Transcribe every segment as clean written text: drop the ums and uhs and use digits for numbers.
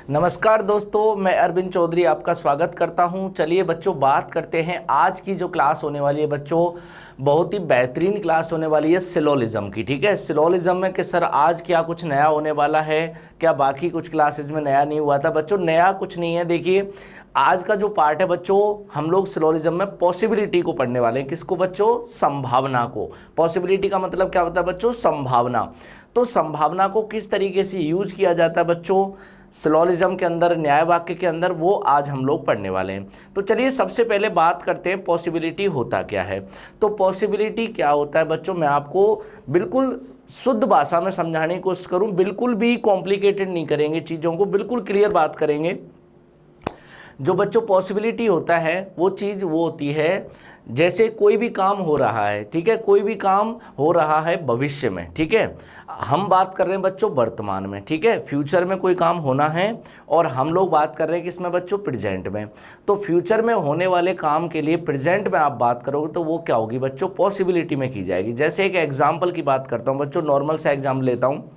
नमस्कार दोस्तों, मैं अरविंद चौधरी आपका स्वागत करता हूं। चलिए बच्चों, बात करते हैं आज की जो क्लास होने वाली है बच्चों, बहुत ही बेहतरीन क्लास होने वाली है सिलोलिज्म की। ठीक है, सिलोलिज्म में कि सर आज क्या कुछ नया होने वाला है, क्या बाकी कुछ क्लासेस में नया नहीं हुआ था? बच्चों नया कुछ नहीं है। देखिए आज का जो पार्ट है बच्चों, हम लोग सिलोलिज्म में पॉसिबिलिटी को पढ़ने वाले हैं। किसको बच्चों? संभावना को। पॉसिबिलिटी का मतलब क्या होता है बच्चों? संभावना। तो संभावना को किस तरीके से यूज किया जाता है बच्चों सिलोलिज्म के अंदर, न्याय वाक्य के अंदर, वो आज हम लोग पढ़ने वाले हैं। तो चलिए सबसे पहले बात करते हैं पॉसिबिलिटी होता क्या है। तो पॉसिबिलिटी क्या होता है बच्चों, मैं आपको बिल्कुल शुद्ध भाषा में समझाने की कोशिश करूं, बिल्कुल भी कॉम्प्लिकेटेड नहीं करेंगे चीज़ों को, बिल्कुल क्लियर बात करेंगे। जो बच्चों पॉसिबिलिटी होता है वो चीज़ वो होती है जैसे कोई भी काम हो रहा है, ठीक है, कोई भी काम हो रहा है भविष्य में, ठीक है, हम बात कर रहे हैं बच्चों वर्तमान में, ठीक है, फ्यूचर में कोई काम होना है और हम लोग बात कर रहे हैं किसमें बच्चों? प्रेजेंट में। तो फ्यूचर में होने वाले काम के लिए प्रेजेंट में आप बात करोगे तो वो क्या होगी बच्चों? पॉसिबिलिटी में की जाएगी। जैसे एक एग्जाम्पल की बात करता हूँ बच्चों, नॉर्मल सा एग्जाम्पल लेता हूँ।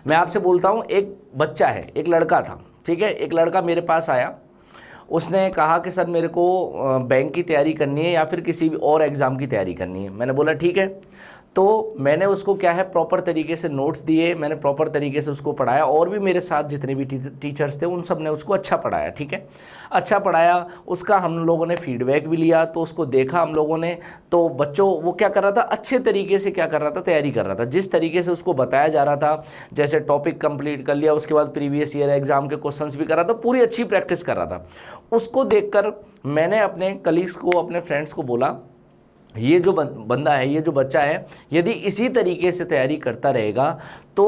मैं आपसे बोलता हूँ एक बच्चा है, एक लड़का था, ठीक है, एक लड़का मेरे पास आया, उसने कहा कि सर मेरे को बैंक की तैयारी करनी है या फिर किसी भी और एग्ज़ाम की तैयारी करनी है। मैंने बोला ठीक है। तो मैंने उसको क्या है प्रॉपर तरीके से नोट्स दिए, मैंने प्रॉपर तरीके से उसको पढ़ाया, और भी मेरे साथ जितने भी टीचर्स थे उन सब ने उसको अच्छा पढ़ाया, ठीक है, अच्छा पढ़ाया। उसका हम लोगों ने फीडबैक भी लिया, तो उसको देखा हम लोगों ने, तो बच्चों वो क्या कर रहा था, अच्छे तरीके से क्या कर रहा था, तैयारी कर रहा था। जिस तरीके से उसको बताया जा रहा था, जैसे टॉपिक कंप्लीट कर लिया, उसके बाद प्रीवियस ईयर एग्जाम के क्वेश्चंस भी कर रहा था, पूरी अच्छी प्रैक्टिस कर रहा था। उसको देखकर मैंने अपने कलीग्स को, अपने फ्रेंड्स को बोला, ये जो बंदा है, ये जो बच्चा है, यदि इसी तरीके से तैयारी करता रहेगा तो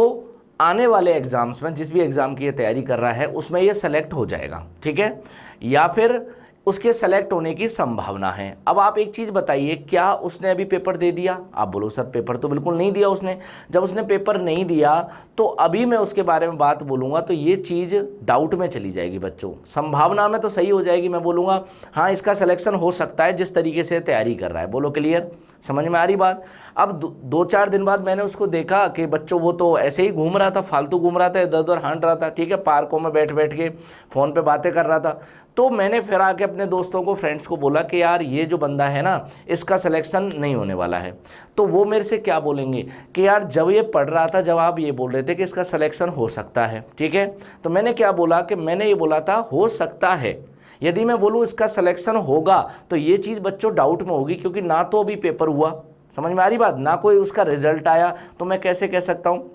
आने वाले एग्ज़ाम्स में, जिस भी एग्ज़ाम की ये तैयारी कर रहा है उसमें ये सेलेक्ट हो जाएगा, ठीक है, या फिर उसके सेलेक्ट होने की संभावना है। अब आप एक चीज़ बताइए, क्या उसने अभी पेपर दे दिया? आप बोलो सर पेपर तो बिल्कुल नहीं दिया उसने। जब उसने पेपर नहीं दिया तो अभी मैं उसके बारे में बात बोलूँगा तो ये चीज़ डाउट में चली जाएगी बच्चों। संभावना में तो सही हो जाएगी, मैं बोलूँगा हाँ इसका सिलेक्शन हो सकता है जिस तरीके से तैयारी कर रहा है। बोलो क्लियर, समझ में आ रही बात? अब दो चार दिन बाद मैंने उसको देखा कि बच्चों वो तो ऐसे ही घूम रहा था, फालतू घूम रहा था, इधर उधर हाँट रहा था, ठीक है, पार्कों में बैठ बैठ के फ़ोन पे बातें कर रहा था। तो मैंने फिर आके अपने दोस्तों को, फ्रेंड्स को बोला कि यार ये जो बंदा है ना, इसका सिलेक्शन नहीं होने वाला है। तो वो मेरे से क्या बोलेंगे कि यार जब ये पढ़ रहा था, जब आप ये बोल रहे थे कि इसका सिलेक्शन हो सकता है, ठीक है, तो मैंने क्या बोला कि मैंने ये बोला था हो सकता है। यदि मैं बोलूँ इसका सिलेक्शन होगा तो ये चीज़ बच्चों डाउट में होगी, क्योंकि ना तो अभी पेपर हुआ, समझ में आ रही बात, ना कोई उसका रिजल्ट आया, तो मैं कैसे कह सकता हूँ।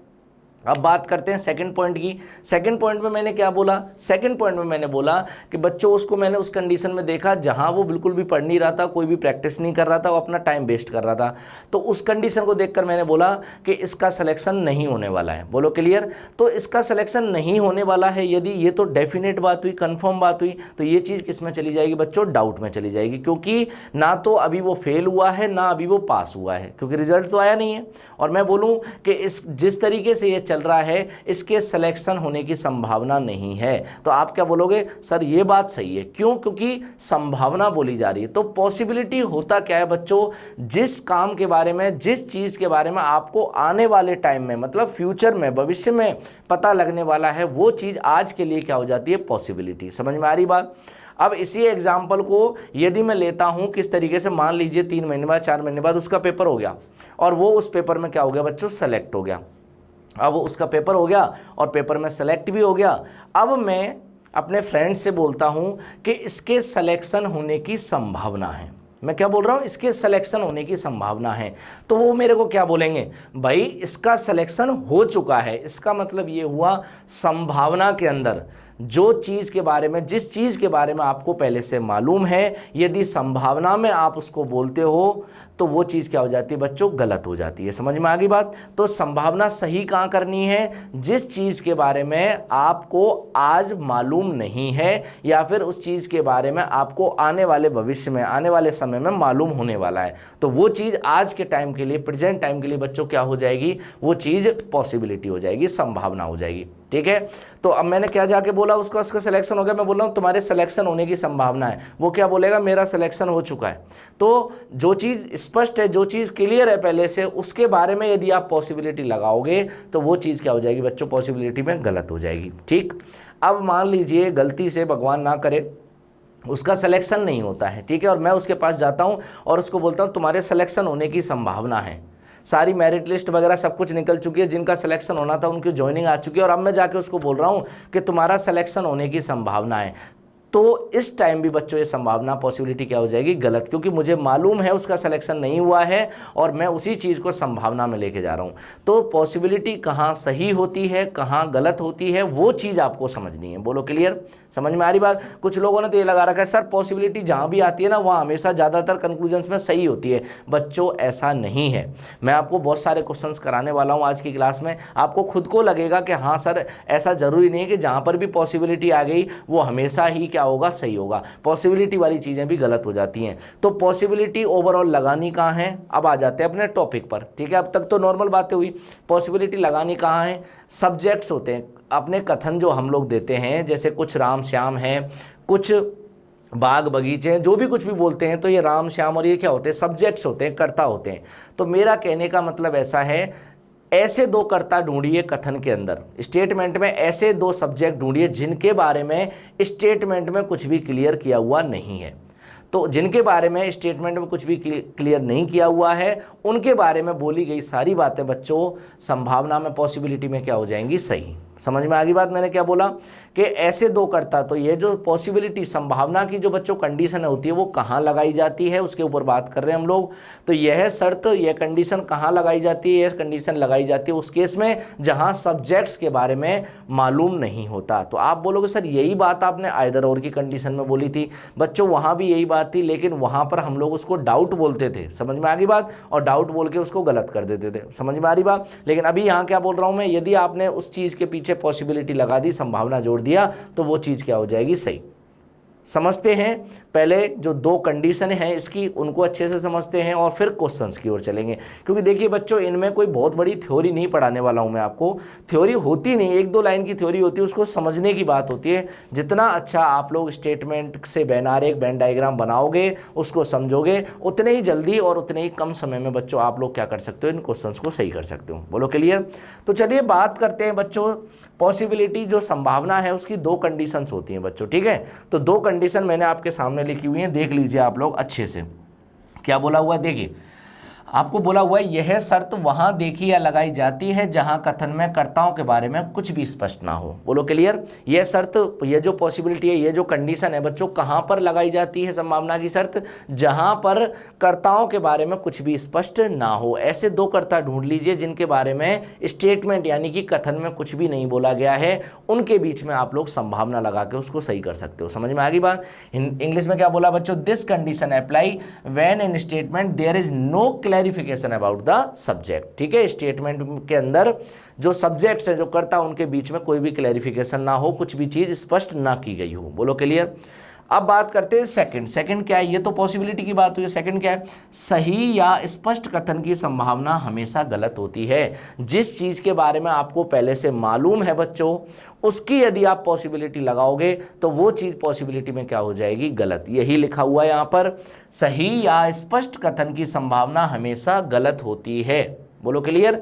अब बात करते हैं सेकंड पॉइंट की। सेकंड पॉइंट में मैंने क्या बोला? सेकंड पॉइंट में मैंने बोला कि बच्चों उसको मैंने उस कंडीशन में देखा जहां वो बिल्कुल भी पढ़ नहीं रहा था, कोई भी प्रैक्टिस नहीं कर रहा था, वो अपना टाइम वेस्ट कर रहा था। तो उस कंडीशन को देखकर मैंने बोला कि इसका सिलेक्शन नहीं होने वाला है। बोलो क्लियर? तो इसका सिलेक्शन नहीं होने वाला है, यदि ये तो डेफिनेट बात हुई, कन्फर्म बात हुई, तो ये चीज़ किस में चली जाएगी बच्चों? डाउट में चली जाएगी, क्योंकि ना तो अभी वो फेल हुआ है ना अभी वो पास हुआ है, क्योंकि रिजल्ट तो आया नहीं है। और मैं बोलूँ कि इस जिस तरीके से ये चल रहा है इसके सिलेक्शन होने की संभावना नहीं है, तो आप क्या बोलोगे? सर ये बात सही है। क्यों? क्योंकि संभावना बोली जा रही है। तो पॉसिबिलिटी होता क्या है बच्चों? जिस काम के बारे में, जिस चीज के बारे में आपको आने वाले टाइम में, मतलब फ्यूचर में, भविष्य में पता लगने वाला है, वो चीज आज के लिए क्या हो जाती है? पॉसिबिलिटी। समझ में आ रही बात? अब इसी एग्जाम्पल को यदि मैं लेता हूं किस तरीके से, मान लीजिए 3 महीने बाद, 4 महीने बाद उसका पेपर हो गया और वो उस पेपर में क्या हो गया बच्चों? सेलेक्ट हो गया। अब उसका पेपर हो गया और पेपर में सेलेक्ट भी हो गया। अब मैं अपने फ्रेंड से बोलता हूं कि इसके सिलेक्शन होने की संभावना है। मैं क्या बोल रहा हूं? इसके सिलेक्शन होने की संभावना है। तो वो मेरे को क्या बोलेंगे? भाई इसका सिलेक्शन हो चुका है। इसका मतलब ये हुआ संभावना के अंदर जो चीज़ के बारे में, जिस चीज़ के बारे में आपको पहले से मालूम है, यदि संभावना में आप उसको बोलते हो तो वो चीज़ क्या हो जाती है बच्चों? गलत हो जाती है। समझ में आ गई बात? तो संभावना सही कहाँ करनी है? जिस चीज़ के बारे में आपको आज मालूम नहीं है या फिर उस चीज़ के बारे में आपको आने वाले भविष्य में, आने वाले समय में मालूम होने वाला है, तो वो चीज़ आज के टाइम के लिए, प्रेजेंट टाइम के लिए बच्चों क्या हो जाएगी? वो चीज़ पॉसिबिलिटी हो जाएगी, संभावना हो जाएगी। ठीक है, तो अब मैंने क्या जाके बोला उसका सिलेक्शन हो गया। मैं बोल रहा हूँ तुम्हारे सिलेक्शन होने की संभावना है। वो क्या बोलेगा? मेरा सिलेक्शन हो चुका है। तो जो चीज़ स्पष्ट है, जो चीज़ क्लियर है पहले से, उसके बारे में यदि आप पॉसिबिलिटी लगाओगे तो वो चीज़ क्या हो जाएगी बच्चों? पॉसिबिलिटी में गलत हो जाएगी। ठीक, अब मान लीजिए गलती से, भगवान ना करे, उसका सिलेक्शन नहीं होता है, ठीक है, और मैं उसके पास जाता हूँ और उसको बोलता हूँ तुम्हारे सिलेक्शन होने की संभावना है, सारी मेरिट लिस्ट वगैरह सब कुछ निकल चुकी है, जिनका सिलेक्शन होना था उनकी ज्वाइनिंग आ चुकी है, और अब मैं जाके उसको बोल रहा हूँ कि तुम्हारा सिलेक्शन होने की संभावना है, तो इस टाइम भी बच्चों ये संभावना, पॉसिबिलिटी क्या हो जाएगी? गलत, क्योंकि मुझे मालूम है उसका सिलेक्शन नहीं हुआ है और मैं उसी चीज़ को संभावना में लेके जा रहा हूँ। तो पॉसिबिलिटी कहाँ सही होती है, कहाँ गलत होती है, वो चीज़ आपको समझनी है। बोलो क्लियर? समझ में आ रही बात? कुछ लोगों ने तो ये लगा रखा है सर पॉसिबिलिटी जहाँ भी आती है ना वहाँ हमेशा ज़्यादातर कंक्लूजन्स में सही होती है। बच्चों ऐसा नहीं है। मैं आपको बहुत सारे क्वेश्चंस कराने वाला हूँ आज की क्लास में, आपको खुद को लगेगा कि हाँ सर ऐसा ज़रूरी नहीं है कि जहाँ पर भी पॉसिबिलिटी आ गई वो हमेशा ही क्या होगा? सही होगा। पॉसिबिलिटी वाली चीज़ें भी गलत हो जाती हैं। तो पॉसिबिलिटी ओवरऑल लगानी कहाँ है? अब आ जाते हैं अपने टॉपिक पर, ठीक है। अब तक तो नॉर्मल बातें हुई, पॉसिबिलिटी लगानी कहाँ है? सब्जेक्ट्स होते हैं अपने कथन जो हम लोग देते हैं, जैसे कुछ राम श्याम हैं, कुछ बाग बगीचे हैं, जो भी कुछ भी बोलते हैं, तो ये राम श्याम और ये क्या होते हैं? सब्जेक्ट्स होते हैं, कर्ता होते हैं। तो मेरा कहने का मतलब ऐसा है, ऐसे दो कर्ता ढूंढिए कथन के अंदर, स्टेटमेंट में ऐसे दो सब्जेक्ट ढूंढिए जिनके बारे में स्टेटमेंट में कुछ भी क्लियर किया हुआ नहीं है। तो जिनके बारे में स्टेटमेंट में कुछ भी क्लियर नहीं किया हुआ है, उनके बारे में बोली गई सारी बातें बच्चों संभावना में, पॉसिबिलिटी में क्या हो जाएंगी? सही। समझ में आ गई बात? मैंने क्या बोला कि ऐसे दो कर्ता, तो ये जो पॉसिबिलिटी, संभावना की जो बच्चों कंडीशन होती है वो कहाँ लगाई जाती है, उसके ऊपर बात कर रहे हैं हम लोग। तो यह शर्त, यह कंडीशन कहाँ लगाई जाती है? यह कंडीशन लगाई जाती है उस केस में जहाँ सब्जेक्ट्स के बारे में मालूम नहीं होता। तो आप बोलोगे सर यही बात आपने आइदर और की कंडीशन में बोली थी। बच्चों वहाँ भी यही बात थी, लेकिन वहाँ पर हम लोग उसको डाउट बोलते थे। समझ में आ गई बात? और डाउट बोल के उसको गलत कर देते थे। समझ में आ रही बात? लेकिन अभी यहाँ क्या बोल रहा हूँ मैं, यदि आपने उस चीज़ के पीछे पॉसिबिलिटी लगा दी, संभावना जोड़ दिया, तो वो चीज़ क्या हो जाएगी? सही। समझते हैं पहले जो दो कंडीशन है इसकी, उनको अच्छे से समझते हैं और फिर क्वेश्चंस की ओर चलेंगे। क्योंकि देखिए बच्चों, इनमें कोई बहुत बड़ी थ्योरी नहीं पढ़ाने वाला हूं मैं आपको। थ्योरी होती नहीं, एक दो लाइन की थ्योरी होती है, उसको समझने की बात होती है। जितना अच्छा आप लोग स्टेटमेंट से बैनार एक वेन डायग्राम बनाओगे, उसको समझोगे, उतने ही जल्दी और उतने ही कम समय में बच्चों आप लोग क्या कर सकते हो? इन क्वेश्चंस को सही कर सकते हो। बोलो क्लियर? तो चलिए बात करते हैं बच्चों, पॉसिबिलिटी जो संभावना है उसकी दो कंडीशंस होती हैं बच्चों, ठीक है। तो दो कंडीशन मैंने आपके सामने लिखी हुई है, देख लीजिए आप लोग अच्छे से। क्या बोला हुआ है? देखिए आपको बोला हुआ है, यह शर्त वहां देखी या लगाई जाती है जहां कथन में कर्ताओं के बारे में कुछ भी स्पष्ट ना हो। बोलो क्लियर? यह शर्त, यह जो पॉसिबिलिटी है, यह जो कंडीशन है बच्चों, कहां पर लगाई जाती है संभावना की शर्त? जहां पर कर्ताओं के बारे में कुछ भी स्पष्ट ना हो। ऐसे दो कर्ता ढूंढ लीजिए जिनके बारे में स्टेटमेंट यानी कि कथन में कुछ भी नहीं बोला गया है, उनके बीच में आप लोग संभावना लगा के उसको सही कर सकते हो। समझ में आ गई बात? इंग्लिश में क्या बोला बच्चों? This condition apply when in statement there is no clarification about the subject. ठीक है, स्टेटमेंट के अंदर जो सब्जेक्ट्स हैं, जो कर्ता, उनके बीच में कोई भी क्लैरिफिकेशन ना हो, कुछ भी चीज स्पष्ट ना की गई हो। बोलो क्लियर? अब बात करते हैं सेकंड। सेकंड क्या है? ये तो पॉसिबिलिटी की बात हुई। सेकंड क्या है? सही या स्पष्ट कथन की संभावना हमेशा गलत होती है। जिस चीज के बारे में आपको पहले से मालूम है बच्चों, उसकी यदि आप पॉसिबिलिटी लगाओगे तो वो चीज पॉसिबिलिटी में क्या हो जाएगी? गलत। यही लिखा हुआ है यहां पर, सही या स्पष्ट कथन की संभावना हमेशा गलत होती है। बोलो क्लियर?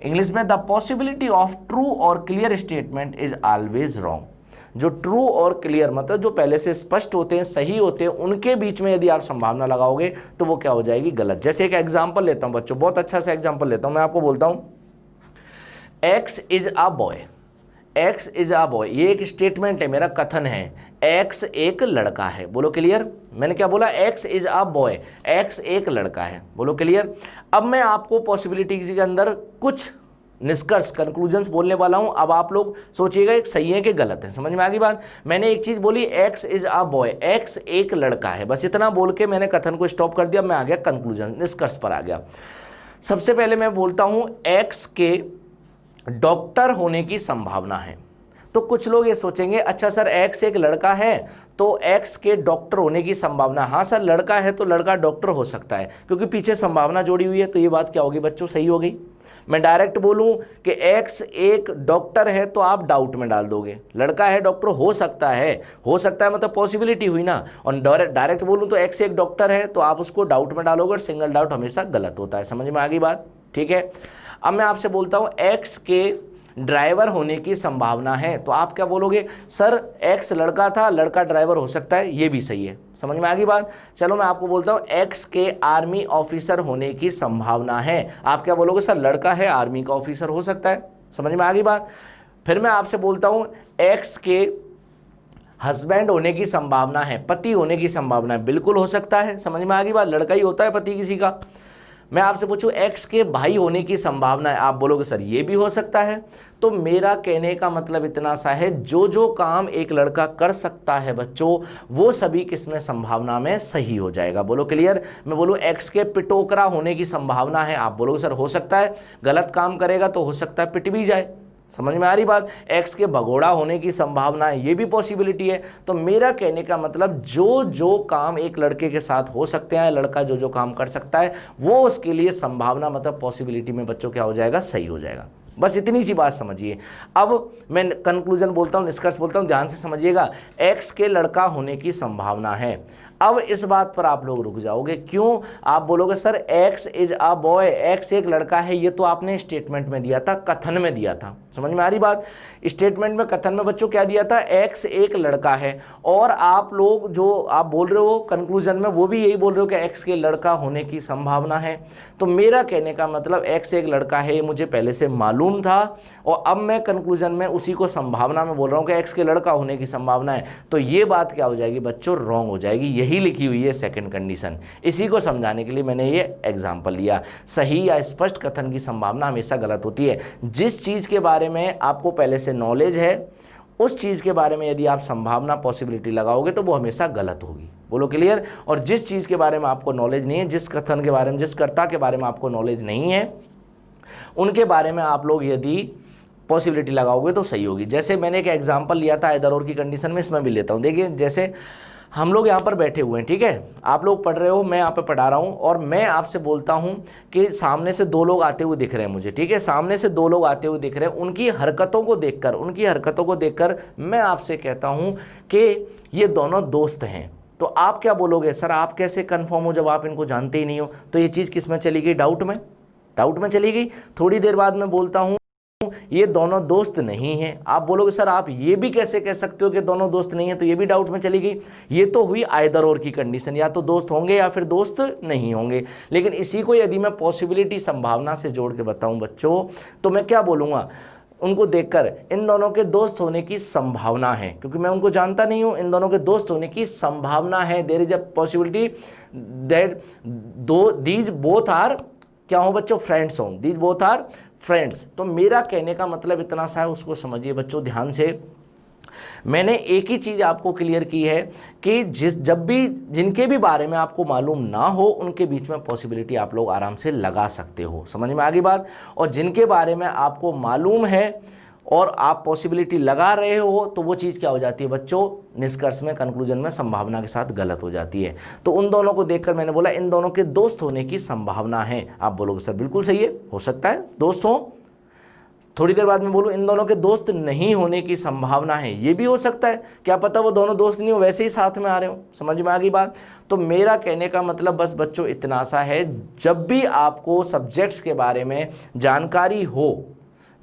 इंग्लिश में द पॉसिबिलिटी ऑफ ट्रू और clear statement is always wrong. जो ट्रू और क्लियर मतलब जो पहले से स्पष्ट होते हैं, सही होते हैं, उनके बीच में यदि आप संभावना लगाओगे तो वो क्या हो जाएगी? गलत। जैसे एक एग्जांपल लेता हूं बच्चों, बहुत अच्छा सा एग्जांपल लेता हूं। मैं आपको बोलता हूं x is a boy. X is a boy, ये एक स्टेटमेंट है, मेरा कथन है। एक्स एक लड़का है। बोलो क्लियर? मैंने क्या बोला? X is a boy, x एक लड़का है। बोलो क्लियर? अब मैं आपको पॉसिबिलिटी के अंदर कुछ निष्कर्ष, कंक्लूजन्स बोलने वाला हूं। अब आप लोग सोचिएगा एक सही है कि गलत है। समझ में आ गई बात? मैंने एक चीज बोली, x is a boy, x एक लड़का है, बस इतना बोल के मैंने कथन को स्टॉप कर दिया। मैं आ गया कंक्लूजन, निष्कर्ष पर आ गया। सबसे पहले मैं बोलता हूं एक्स के डॉक्टर होने की संभावना है। तो कुछ लोग ये सोचेंगे, अच्छा सर एक्स एक लड़का है तो एक्स के डॉक्टर होने की संभावना, हाँ सर लड़का है तो लड़का डॉक्टर हो सकता है, क्योंकि पीछे संभावना जोड़ी हुई है। तो ये बात क्या होगी बच्चों? सही हो गई। मैं डायरेक्ट बोलूं कि एक्स एक डॉक्टर है तो आप डाउट में डाल दोगे, लड़का है डॉक्टर हो सकता है, हो सकता है मतलब पॉसिबिलिटी हुई ना। और डायरेक्ट बोलूं तो एक्स एक डॉक्टर है तो आप उसको डाउट में डालोगे, और सिंगल डाउट हमेशा गलत होता है। समझ में आ गई बात? ठीक है। अब मैं आपसे बोलता हूं एक्स के ड्राइवर होने की संभावना है। तो आप क्या बोलोगे, सर एक्स लड़का था, लड़का ड्राइवर हो सकता है, ये भी सही है। समझ में आ गई बात। चलो मैं आपको बोलता हूँ एक्स के आर्मी ऑफिसर होने की संभावना है। आप क्या बोलोगे, सर लड़का है, आर्मी का ऑफिसर हो सकता है। समझ में आ गई बात। फिर मैं आपसे बोलता हूँ एक्स के हस्बैंड होने की संभावना है, पति होने की संभावना है, बिल्कुल हो सकता है। समझ में आ गई बात, लड़का ही होता है पति किसी का। मैं आपसे पूछूं एक्स के भाई होने की संभावना है, आप बोलोगे सर ये भी हो सकता है। तो मेरा कहने का मतलब इतना सा है, जो जो काम एक लड़का कर सकता है बच्चों, वो सभी किसमें संभावना में सही हो जाएगा। बोलो क्लियर। मैं बोलूं एक्स के पिटोकरा होने की संभावना है, आप बोलोगे सर हो सकता है, गलत काम करेगा तो हो सकता है पिट भी जाए। समझ में आ रही बात। एक्स के भगोड़ा होने की संभावना है, ये भी पॉसिबिलिटी है। तो मेरा कहने का मतलब जो जो काम एक लड़के के साथ हो सकते हैं, लड़का जो जो काम कर सकता है, वो उसके लिए संभावना मतलब पॉसिबिलिटी में बच्चों क्या हो जाएगा, सही हो जाएगा। बस इतनी सी बात समझिए। अब मैं कंक्लूजन बोलता हूँ, निष्कर्ष बोलता हूँ, ध्यान से समझिएगा। एक्स के लड़का होने की संभावना है। अब इस बात पर आप लोग रुक जाओगे, क्यों? आप बोलोगे sir x is a boy, x एक लड़का है, ये तो आपने स्टेटमेंट में दिया था, कथन में दिया था। समझ में आ रही बात। स्टेटमेंट में, कथन में बच्चों क्या दिया था, एक्स एक लड़का है। और आप लोग जो आप बोल रहे हो कंक्लूजन में, वो भी यही बोल रहे हो कि एक्स के लड़का होने की संभावना है। तो मेरा कहने का मतलब एक्स एक लड़का है, ये मुझे पहले से मालूम था, और अब मैं कंक्लूजन में उसी को संभावना में बोल रहा हूँ कि एक्स के लड़का होने की संभावना है। तो ये बात क्या हो जाएगी बच्चों, रॉन्ग हो जाएगी। यही लिखी हुई है सेकंड कंडीशन। इसी को समझाने के लिए मैंने ये एग्जांपल लिया। सही या स्पष्ट कथन की संभावना हमेशा गलत होती है। जिस चीज़ के बारे में आपको पहले से नॉलेज है, उस चीज़ के बारे में यदि आप संभावना पॉसिबिलिटी लगाओगे तो वो हमेशा गलत होगी। बोलो क्लियर। और जिस चीज़ के बारे में आपको नॉलेज नहीं है, जिस कथन के बारे में, जिस कर्ता के बारे में आपको नॉलेज नहीं है, उनके बारे में आप लोग यदि पॉसिबिलिटी लगाओगे तो सही होगी। जैसे मैंने एक एग्जांपल लिया था इधर और की कंडीशन में, इसमें भी लेता हूँ। देखिए जैसे हम लोग यहाँ पर बैठे हुए हैं, ठीक है, आप लोग पढ़ रहे हो, मैं यहाँ पे पढ़ा रहा हूँ, और मैं आपसे बोलता हूँ कि सामने से दो लोग आते हुए दिख रहे हैं मुझे, ठीक है, सामने से दो लोग आते हुए दिख रहे हैं। उनकी हरकतों को देखकर मैं आपसे कहता हूँ कि ये दोनों दोस्त हैं। तो आप क्या बोलोगे, सर आप कैसे कन्फर्म हो जब आप इनको जानते ही नहीं हो? तो ये चीज़ किस में चली गई, डाउट में चली गई। थोड़ी देर बाद मैं बोलता हूँ ये दोनों दोस्त नहीं हैं, आप बोलोगे सर आप ये भी कैसे कह सकते हो कि दोनों दोस्त नहीं है? तो ये भी डाउट में चली गई। ये तो हुई आइदर और की कंडीशन, या तो दोस्त होंगे या फिर दोस्त नहीं होंगे। लेकिन इसी को यदि मैं पॉसिबिलिटी संभावना से जोड़ के बताऊं बच्चों, तो मैं क्या बोलूँगा, उनको देखकर इन दोनों के दोस्त होने की संभावना है, क्योंकि मैं उनको जानता नहीं हूं, इन दोनों के दोस्त होने की संभावना है। There is a possibility that these both are क्या हो बच्चों, फ्रेंड्स हो, दीज बोथ आर फ्रेंड्स। तो मेरा कहने का मतलब इतना सा है, उसको समझिए बच्चों ध्यान से। मैंने एक ही चीज़ आपको क्लियर की है कि जब भी जिनके भी बारे में आपको मालूम ना हो, उनके बीच में पॉसिबिलिटी आप लोग आराम से लगा सकते हो। समझ में आ गई बात। और जिनके बारे में आपको मालूम है और आप पॉसिबिलिटी लगा रहे हो, तो वो चीज़ क्या हो जाती है बच्चों, निष्कर्ष में, कंक्लूजन में संभावना के साथ गलत हो जाती है। तो उन दोनों को देखकर मैंने बोला इन दोनों के दोस्त होने की संभावना है। आप बोलोगे सर बिल्कुल सही है, हो सकता है दोस्त हो। थोड़ी देर बाद में बोलूँ इन दोनों के दोस्त नहीं होने की संभावना है, ये भी हो सकता है, क्या पता वो दोनों दोस्त नहीं हो, वैसे ही साथ में आ रहे हो। समझ में आ गई बात। तो मेरा कहने का मतलब बस बच्चों इतना सा है, जब भी आपको सब्जेक्ट्स के बारे में जानकारी हो,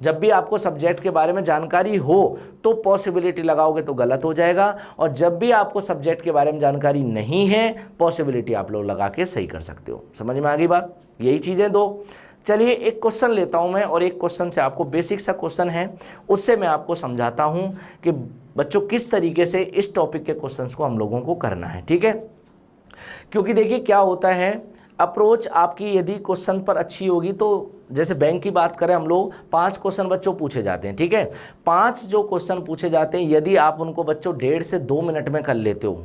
जब भी आपको सब्जेक्ट के बारे में जानकारी हो तो पॉसिबिलिटी लगाओगे तो गलत हो जाएगा, और जब भी आपको सब्जेक्ट के बारे में जानकारी नहीं है, पॉसिबिलिटी आप लोग लगा के सही कर सकते हो। समझ में आ गई बात। यही चीज़ें दो। चलिए एक क्वेश्चन लेता हूं मैं, और एक क्वेश्चन से आपको, बेसिक सा क्वेश्चन है, उससे मैं आपको समझाता हूं कि बच्चों किस तरीके से इस टॉपिक के क्वेश्चंस को हम लोगों को करना है, ठीक है। क्योंकि देखिए क्या होता है, अप्रोच आपकी यदि क्वेश्चन पर अच्छी होगी तो, जैसे बैंक की बात करें हम लोग, 5 क्वेश्चन बच्चों पूछे जाते हैं, ठीक है। 5 जो क्वेश्चन पूछे जाते हैं, यदि आप उनको बच्चों 1.5 से 2 मिनट में कर लेते हो,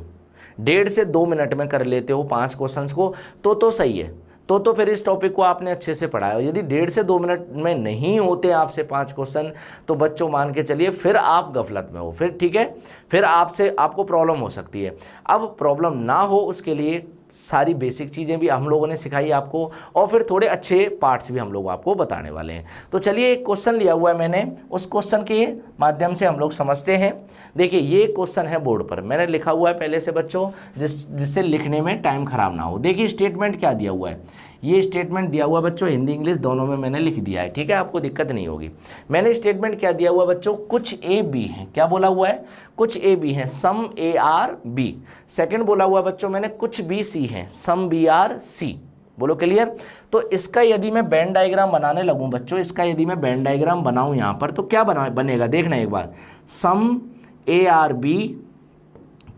1.5 से 2 मिनट में कर लेते हो 5 क्वेश्चंस को, तो सही है। तो फिर इस टॉपिक को आपने अच्छे से पढ़ा है। यदि 1.5 से 2 मिनट में नहीं होते आपसे 5 क्वेश्चन, तो बच्चों मान के चलिए फिर आप गफलत में हो, फिर ठीक है, फिर आपको प्रॉब्लम हो सकती है। अब प्रॉब्लम ना हो उसके लिए सारी बेसिक चीज़ें भी हम लोगों ने सिखाई आपको, और फिर थोड़े अच्छे पार्ट्स भी हम लोग आपको बताने वाले हैं। तो चलिए एक क्वेश्चन लिया हुआ है मैंने, उस क्वेश्चन के माध्यम से हम लोग समझते हैं। देखिए ये क्वेश्चन है बोर्ड पर, मैंने लिखा हुआ है पहले से बच्चों, जिससे लिखने में टाइम खराब ना हो। देखिए स्टेटमेंट क्या दिया हुआ है, ये स्टेटमेंट दिया हुआ बच्चों हिंदी इंग्लिश दोनों में मैंने लिख दिया है, ठीक है, आपको दिक्कत नहीं होगी। मैंने स्टेटमेंट क्या दिया हुआ बच्चों, कुछ ए बी है, क्या बोला हुआ है, कुछ ए बी है, सम ए आर बी। सेकंड बोला हुआ बच्चों मैंने कुछ बी सी है, सम बी आर सी। बोलो क्लियर। तो इसका यदि मैं बेन डायग्राम बनाने लगूं बच्चों, इसका यदि मैं बेन डायग्राम बनाऊं यहां पर, तो क्या बनेगा देखना एक बार, सम ए आर बी,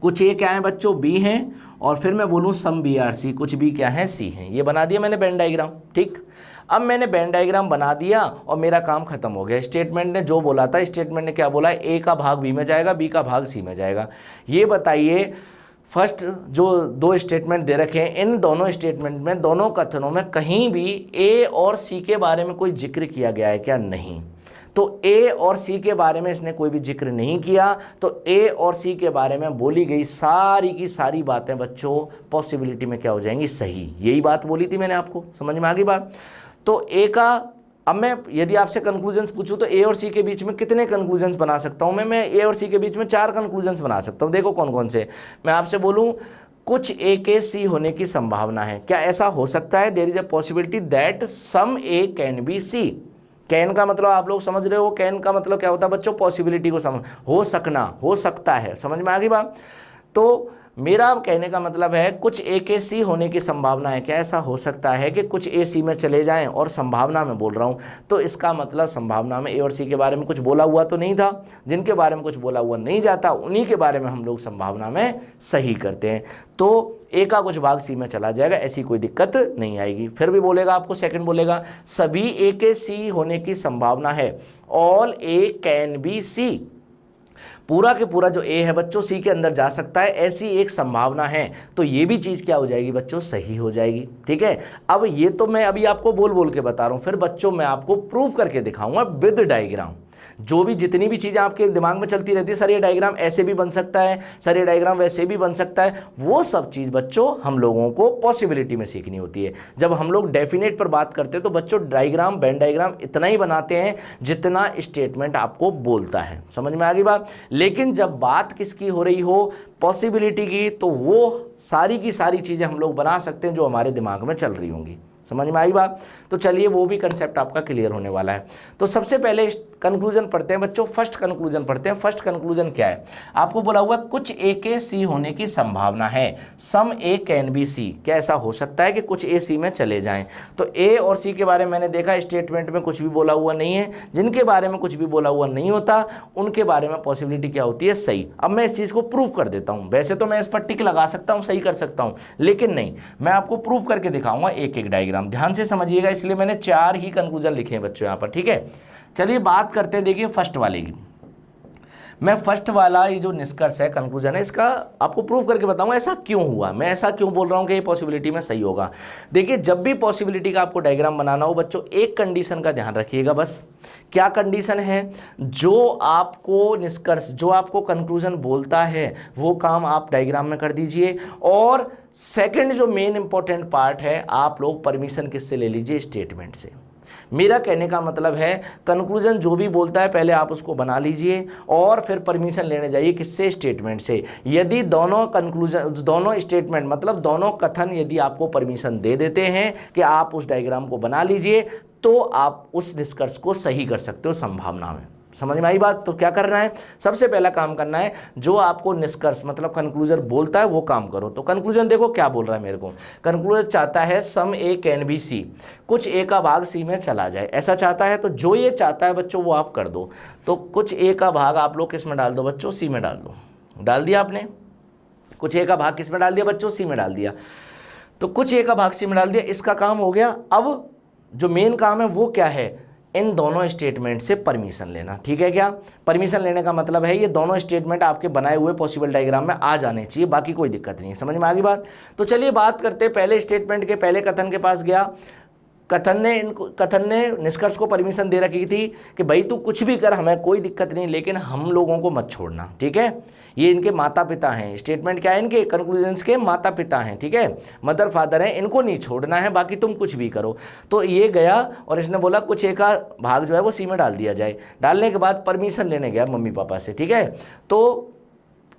कुछ ए क्या है बच्चों बी हैं, और फिर मैं बोलूं सम बी आर सी, कुछ बी क्या है सी है। ये बना दिया मैंने बेन डायग्राम, ठीक। अब मैंने बेन डायग्राम बना दिया और मेरा काम खत्म हो गया। स्टेटमेंट ने जो बोला था, स्टेटमेंट ने क्या बोला, ए का भाग बी में जाएगा, बी का भाग सी में जाएगा। ये बताइए फर्स्ट जो दो स्टेटमेंट दे रखे हैं, इन दोनों स्टेटमेंट में, दोनों कथनों में कहीं भी ए और सी के बारे में कोई जिक्र किया गया है क्या, नहीं। तो ए और सी के बारे में इसने कोई भी जिक्र नहीं किया, तो ए और सी के बारे में बोली गई सारी की सारी बातें बच्चों पॉसिबिलिटी में क्या हो जाएंगी, सही। यही बात बोली थी मैंने आपको, समझ में आ गई बात। तो ए का, अब मैं यदि आपसे कंक्लूजन्स पूछूं तो ए और सी के बीच में कितने कंक्लूजन्स बना सकता हूं मैं ए और सी के बीच में 4 कंक्लूजन्स बना सकता हूं। देखो कौन कौन से, मैं आपसे बोलूं कुछ ए के सी होने की संभावना है, क्या ऐसा हो सकता है, there is a possibility that some A can be C. Can का मतलब आप लोग समझ रहे हो, कैन का मतलब क्या होता है बच्चों, पॉसिबिलिटी को समझ, हो सकना, हो सकता है, समझ में आ गई बात। तो मेरा कहने का मतलब है कुछ ए के सी होने की संभावना है, क्या ऐसा हो सकता है कि कुछ ए सी में चले जाएं, और संभावना में बोल रहा हूं, तो इसका मतलब संभावना में ए और सी के बारे में कुछ बोला हुआ तो नहीं था। जिनके बारे में कुछ बोला हुआ नहीं जाता उन्हीं के बारे में हम लोग संभावना में सही करते हैं। तो ए का कुछ भाग सी में चला जाएगा, ऐसी कोई दिक्कत नहीं आएगी। फिर भी बोलेगा आपको, सेकंड बोलेगा सभी ए के सी होने की संभावना है, all A can be C, पूरा के पूरा जो ए है बच्चों सी के अंदर जा सकता है, ऐसी एक संभावना है। तो ये भी चीज़ क्या हो जाएगी बच्चों, सही हो जाएगी, ठीक है। अब ये तो मैं अभी आपको बोल बोल के बता रहा हूँ, फिर बच्चों मैं आपको प्रूव करके दिखाऊंगा विद डायग्राम। जो भी जितनी भी चीज़ें आपके दिमाग में चलती रहती है, सर ये डायग्राम ऐसे भी बन सकता है, सर ये डायग्राम वैसे भी बन सकता है, वो सब चीज़ बच्चों हम लोगों को पॉसिबिलिटी में सीखनी होती है। जब हम लोग डेफिनेट पर बात करते हैं तो बच्चों डायग्राम बेन डायग्राम इतना ही बनाते हैं जितना स्टेटमेंट आपको बोलता है, समझ में आ गई बात। लेकिन जब बात किसकी हो रही हो, पॉसिबिलिटी की, तो वो सारी की सारी चीज़ें हम लोग बना सकते हैं जो हमारे दिमाग में चल रही होंगी, समझ में आई बात। तो चलिए वो भी कंसेप्ट आपका क्लियर होने वाला है। तो सबसे पहले कंक्लूजन पढ़ते हैं बच्चों, फर्स्ट कंक्लूजन पढ़ते हैं। फर्स्ट कंक्लूजन क्या है, आपको बोला हुआ कुछ ए के सी होने की संभावना है, सम ए कैन बी सी, क्या ऐसा हो सकता है कि कुछ ए सी में चले जाएं। तो ए और सी के बारे में मैंने देखा स्टेटमेंट में कुछ भी बोला हुआ नहीं है, जिनके बारे में कुछ भी बोला हुआ नहीं होता उनके बारे में पॉसिबिलिटी क्या होती है, सही। अब मैं इस चीज़ को प्रूव कर देता हूँ, वैसे तो मैं इस पर टिक लगा सकता हूँ, सही कर सकता हूँ, लेकिन नहीं, मैं आपको प्रूव करके दिखाऊंगा एक एक डायग्राम, ध्यान से समझिएगा। इसलिए मैंने 4 ही कंक्लूजन लिखे हैं बच्चों यहाँ पर, ठीक है। चलिए बात करते हैं, देखिए फर्स्ट वाले की। मैं फर्स्ट वाला ये जो निष्कर्ष है, कंक्लूजन है, इसका आपको प्रूव करके बताऊंगा ऐसा क्यों हुआ, मैं ऐसा क्यों बोल रहा हूं कि ये पॉसिबिलिटी में सही होगा। देखिए जब भी पॉसिबिलिटी का आपको डायग्राम बनाना हो बच्चों, एक कंडीशन का ध्यान रखिएगा बस। क्या कंडीशन है, जो आपको निष्कर्ष, जो आपको कंक्लूजन बोलता है वो काम आप डायग्राम में कर दीजिए। और सेकंड जो मेन इंपॉर्टेंट पार्ट है, आप लोग परमिशन किससे ले लीजिए, स्टेटमेंट से। मेरा कहने का मतलब है कंक्लूजन जो भी बोलता है पहले आप उसको बना लीजिए और फिर परमिशन लेने जाइए, किससे, स्टेटमेंट से। यदि दोनों कंक्लूजन, दोनों स्टेटमेंट मतलब दोनों कथन यदि आपको परमिशन दे देते हैं कि आप उस डायग्राम को बना लीजिए, तो आप उस निष्कर्ष को सही कर सकते हो संभावना में। समझ में आई बात। तो क्या करना है, सबसे पहला काम करना है, जो आपको निष्कर्ष मतलब कंक्लूजन बोलता है वो काम करो। तो कंक्लूजन देखो क्या बोल रहा है मेरे को, कंक्लूजन चाहता है सम ए कैन बी सी, कुछ ए का भाग सी में चला जाए, ऐसा चाहता है। तो जो ये चाहता है बच्चों वो आप कर दो। तो कुछ ए का भाग आप लोग किस में डाल दो बच्चों, सी में डाल दो। डाल दिया आपने, कुछ ए का भाग किस में डाल दिया बच्चों, सी में डाल दिया। तो कुछ ए का भाग सी में डाल दिया, इसका काम हो गया। अब जो मेन काम है वो क्या है, इन दोनों स्टेटमेंट से परमिशन लेना, ठीक है। क्या परमिशन लेने का मतलब है, ये दोनों स्टेटमेंट आपके बनाए हुए पॉसिबल डायग्राम में आ जाने चाहिए, बाकी कोई दिक्कत नहीं है। समझ में आ गई बात। तो चलिए बात करते हैं पहले स्टेटमेंट के, पहले कथन के पास गया। कथन ने निष्कर्ष को परमिशन दे रखी थी कि भाई तू कुछ भी कर, हमें कोई दिक्कत नहीं, लेकिन हम लोगों को मत छोड़ना, ठीक है। ये इनके माता पिता हैं, स्टेटमेंट क्या है, इनके कंक्लूजन्स के माता पिता हैं, ठीक है, मदर फादर हैं, इनको नहीं छोड़ना है, बाकी तुम कुछ भी करो। तो ये गया और इसने बोला कुछ ए का भाग जो है वो सी में डाल दिया जाए। डालने के बाद परमिशन लेने गया मम्मी पापा से, ठीक है। तो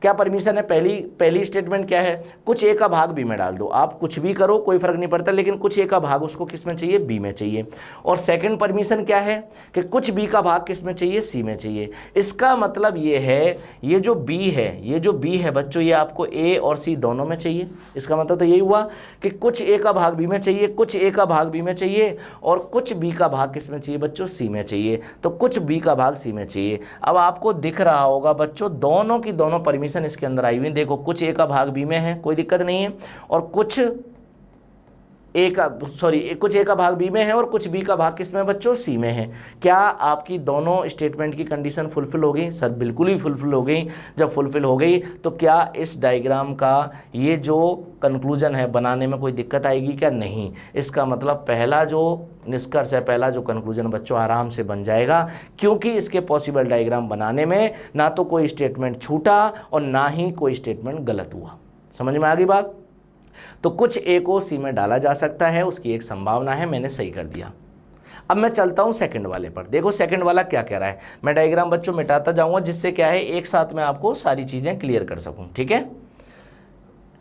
क्या परमिशन है? पहली स्टेटमेंट क्या है? कुछ ए का भाग बी में डाल दो। आप कुछ भी करो कोई फर्क नहीं पड़ता, लेकिन कुछ ए का भाग उसको किस में चाहिए? बी में चाहिए। और सेकंड परमिशन क्या है कि कुछ बी का भाग किस में चाहिए? सी में चाहिए। इसका मतलब ये है, ये जो बी है बच्चों, ये आपको ए और सी दोनों में चाहिए। इसका मतलब तो यही हुआ कि कुछ ए का भाग बी में चाहिए, कुछ ए का भाग बी में चाहिए, और कुछ बी का भाग किस में चाहिए बच्चों? सी में चाहिए। तो कुछ बी का भाग सी में चाहिए। अब आपको दिख रहा होगा बच्चों, दोनों की दोनों परमिशन इसके अंदर आई हुई। देखो, कुछ ए का भाग बी में है, कोई दिक्कत नहीं है, और कुछ कुछ ए का भाग बी में है और कुछ बी का भाग किस में बच्चों? सी में है। क्या आपकी दोनों स्टेटमेंट की कंडीशन फुलफिल हो गई? सर बिल्कुल ही फुलफिल हो गई। जब फुलफिल हो गई तो क्या इस डायग्राम का ये जो कंक्लूजन है बनाने में कोई दिक्कत आएगी क्या? नहीं। इसका मतलब पहला जो निष्कर्ष है, पहला जो कंक्लूजन बच्चों आराम से बन जाएगा, क्योंकि इसके पॉसिबल डायग्राम बनाने में ना तो कोई स्टेटमेंट छूटा और ना ही कोई स्टेटमेंट गलत हुआ। समझ में आ गई बात? तो कुछ ए को सी में डाला जा सकता है, उसकी एक संभावना है, मैंने सही कर दिया। अब मैं चलता हूं सेकंड वाले पर। देखो सेकंड वाला क्या कह रहा है। मैं डायग्राम बच्चों मिटाता जाऊंगा, जिससे क्या है एक साथ में आपको सारी चीजें क्लियर कर सकूं। ठीक है,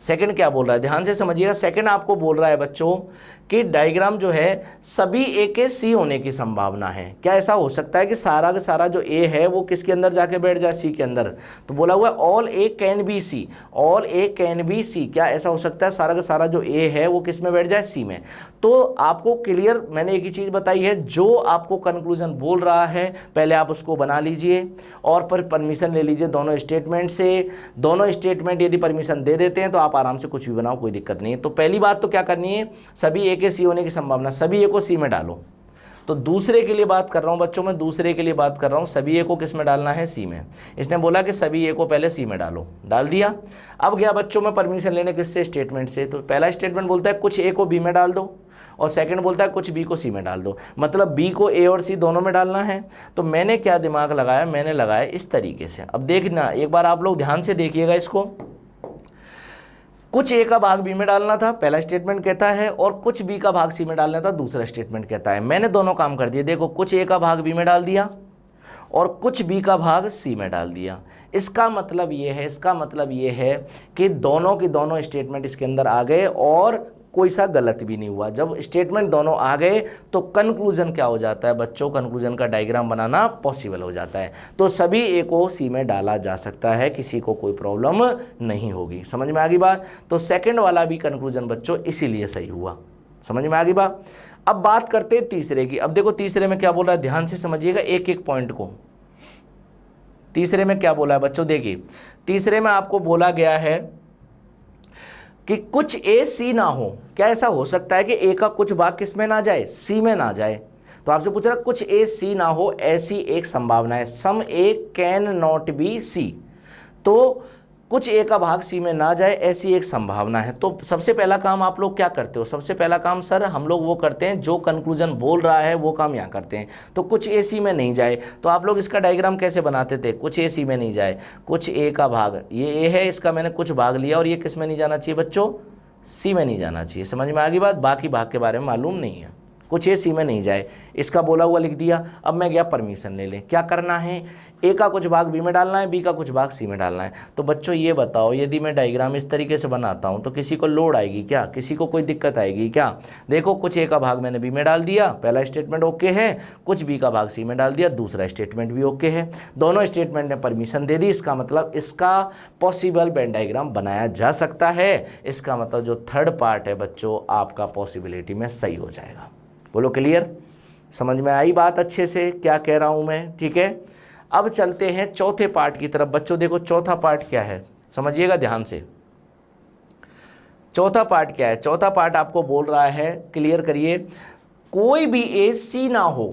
सेकंड क्या बोल रहा है, ध्यान से समझिएगा। सेकंड आपको बोल रहा है बच्चों कि डायग्राम जो है सभी ए के सी होने की संभावना है। क्या ऐसा हो सकता है कि सारा का सारा जो ए है वो किसके अंदर जाके बैठ जाए? सी के अंदर। तो बोला हुआ है all A can be C, all A can be C. क्या ऐसा हो सकता है सारा का सारा जो ए है वो किस में बैठ जाए? सी में। तो आपको क्लियर मैंने एक ही चीज़ बताई है, जो आपको कंक्लूजन बोल रहा है पहले आप उसको बना लीजिए और फिर परमिशन ले लीजिए दोनों स्टेटमेंट से। दोनों स्टेटमेंट यदि परमिशन दे देते हैं तो आप आराम से कुछ भी बनाओ, कोई दिक्कत नहीं है। तो पहली बात तो क्या करनी है, सभी ए के सी होने की संभावना, सभी ए को सी में डालो। तो दूसरे के लिए बात कर रहा हूं बच्चों, मैं दूसरे के लिए बात कर रहा हूं, सभी ए को किस में डालना है? सी में। इसने बोला कि सभी ए को पहले सी में डालो, डाल दिया। अब गया बच्चों मैं परमिशन लेने किससे? स्टेटमेंट से। तो पहला स्टेटमेंट बोलता है कुछ ए को बी में डाल दो, और सेकंड बोलता है कुछ बी को सी में डाल दो। मतलब बी को ए और सी दोनों में डालना है। तो मैंने क्या दिमाग लगाया, मैंने लगाया इस तरीके से। अब देखना एक बार आप लोग ध्यान से देखिएगा इसको। कुछ ए का भाग बी में डालना था, पहला स्टेटमेंट कहता है, और कुछ बी का भाग सी में डालना था, दूसरा स्टेटमेंट कहता है। मैंने दोनों काम कर दिए। देखो, कुछ ए का भाग बी में डाल दिया और कुछ बी का भाग सी में डाल दिया। इसका मतलब ये है कि दोनों की दोनों स्टेटमेंट इसके अंदर आ गए और कोई सा गलत भी नहीं हुआ। जब स्टेटमेंट दोनों आ गए तो कंक्लूजन क्या हो जाता है बच्चों? कंक्लूजन का डायग्राम बनाना पॉसिबल हो जाता है। तो सभी ए को सी में डाला जा सकता है, किसी को कोई प्रॉब्लम नहीं होगी। समझ में आ गई बात? तो सेकंड वाला भी कंक्लूजन बच्चों इसीलिए सही हुआ। समझ में आ गई बात? अब बात करते हैं तीसरे की। अब देखो तीसरे में क्या बोल रहा है, ध्यान से समझिएगा एक एक पॉइंट को। तीसरे में क्या बोला है बच्चों? देखिए, तीसरे में आपको बोला गया है कि कुछ ए सी ना हो। क्या ऐसा हो सकता है कि ए का कुछ भाग किस में ना जाए? सी में ना जाए। तो आपसे पूछ रहा कुछ ए सी ना हो, ऐसी एक संभावना है। सम A can not B C. तो कुछ ए का भाग सी में ना जाए, ऐसी एक संभावना है। तो सबसे पहला काम आप लोग क्या करते हो? सबसे पहला काम सर हम लोग वो करते हैं जो कंक्लूजन बोल रहा है वो काम यहाँ करते हैं। तो कुछ ए सी में नहीं जाए, तो आप लोग इसका डायग्राम कैसे बनाते थे? कुछ ए सी में नहीं जाए, कुछ ए का भाग, ये ए है, इसका मैंने कुछ भाग लिया और ये किस में नहीं जाना चाहिए बच्चों? सी में नहीं जाना चाहिए। समझ में आ गई बात? बाकी भाग के बारे में मालूम नहीं है। कुछ ए सी में नहीं जाए, इसका बोला हुआ लिख दिया। अब मैं गया परमिशन ले ले। क्या करना है? ए का कुछ भाग बी में डालना है, बी का कुछ भाग सी में डालना है। तो बच्चों ये बताओ, यदि मैं डायग्राम इस तरीके से बनाता हूँ तो किसी को लोड आएगी क्या? किसी को कोई दिक्कत आएगी क्या? देखो, कुछ ए का भाग मैंने बी में डाल दिया, पहला स्टेटमेंट ओके है। कुछ बी का भाग सी में डाल दिया, दूसरा स्टेटमेंट भी ओके है। दोनों स्टेटमेंट ने परमिशन दे दी। इसका मतलब इसका पॉसिबल वेन डायग्राम बनाया जा सकता है। इसका मतलब जो थर्ड पार्ट है बच्चों आपका पॉसिबिलिटी में सही हो जाएगा। बोलो क्लियर? समझ में आई बात अच्छे से क्या कह रहा हूं मैं? ठीक है, अब चलते हैं चौथे पार्ट की तरफ। बच्चों देखो चौथा पार्ट क्या है, समझिएगा ध्यान से। चौथा पार्ट क्या है? चौथा पार्ट आपको बोल रहा है, क्लियर करिए, कोई भी ए सी ना हो,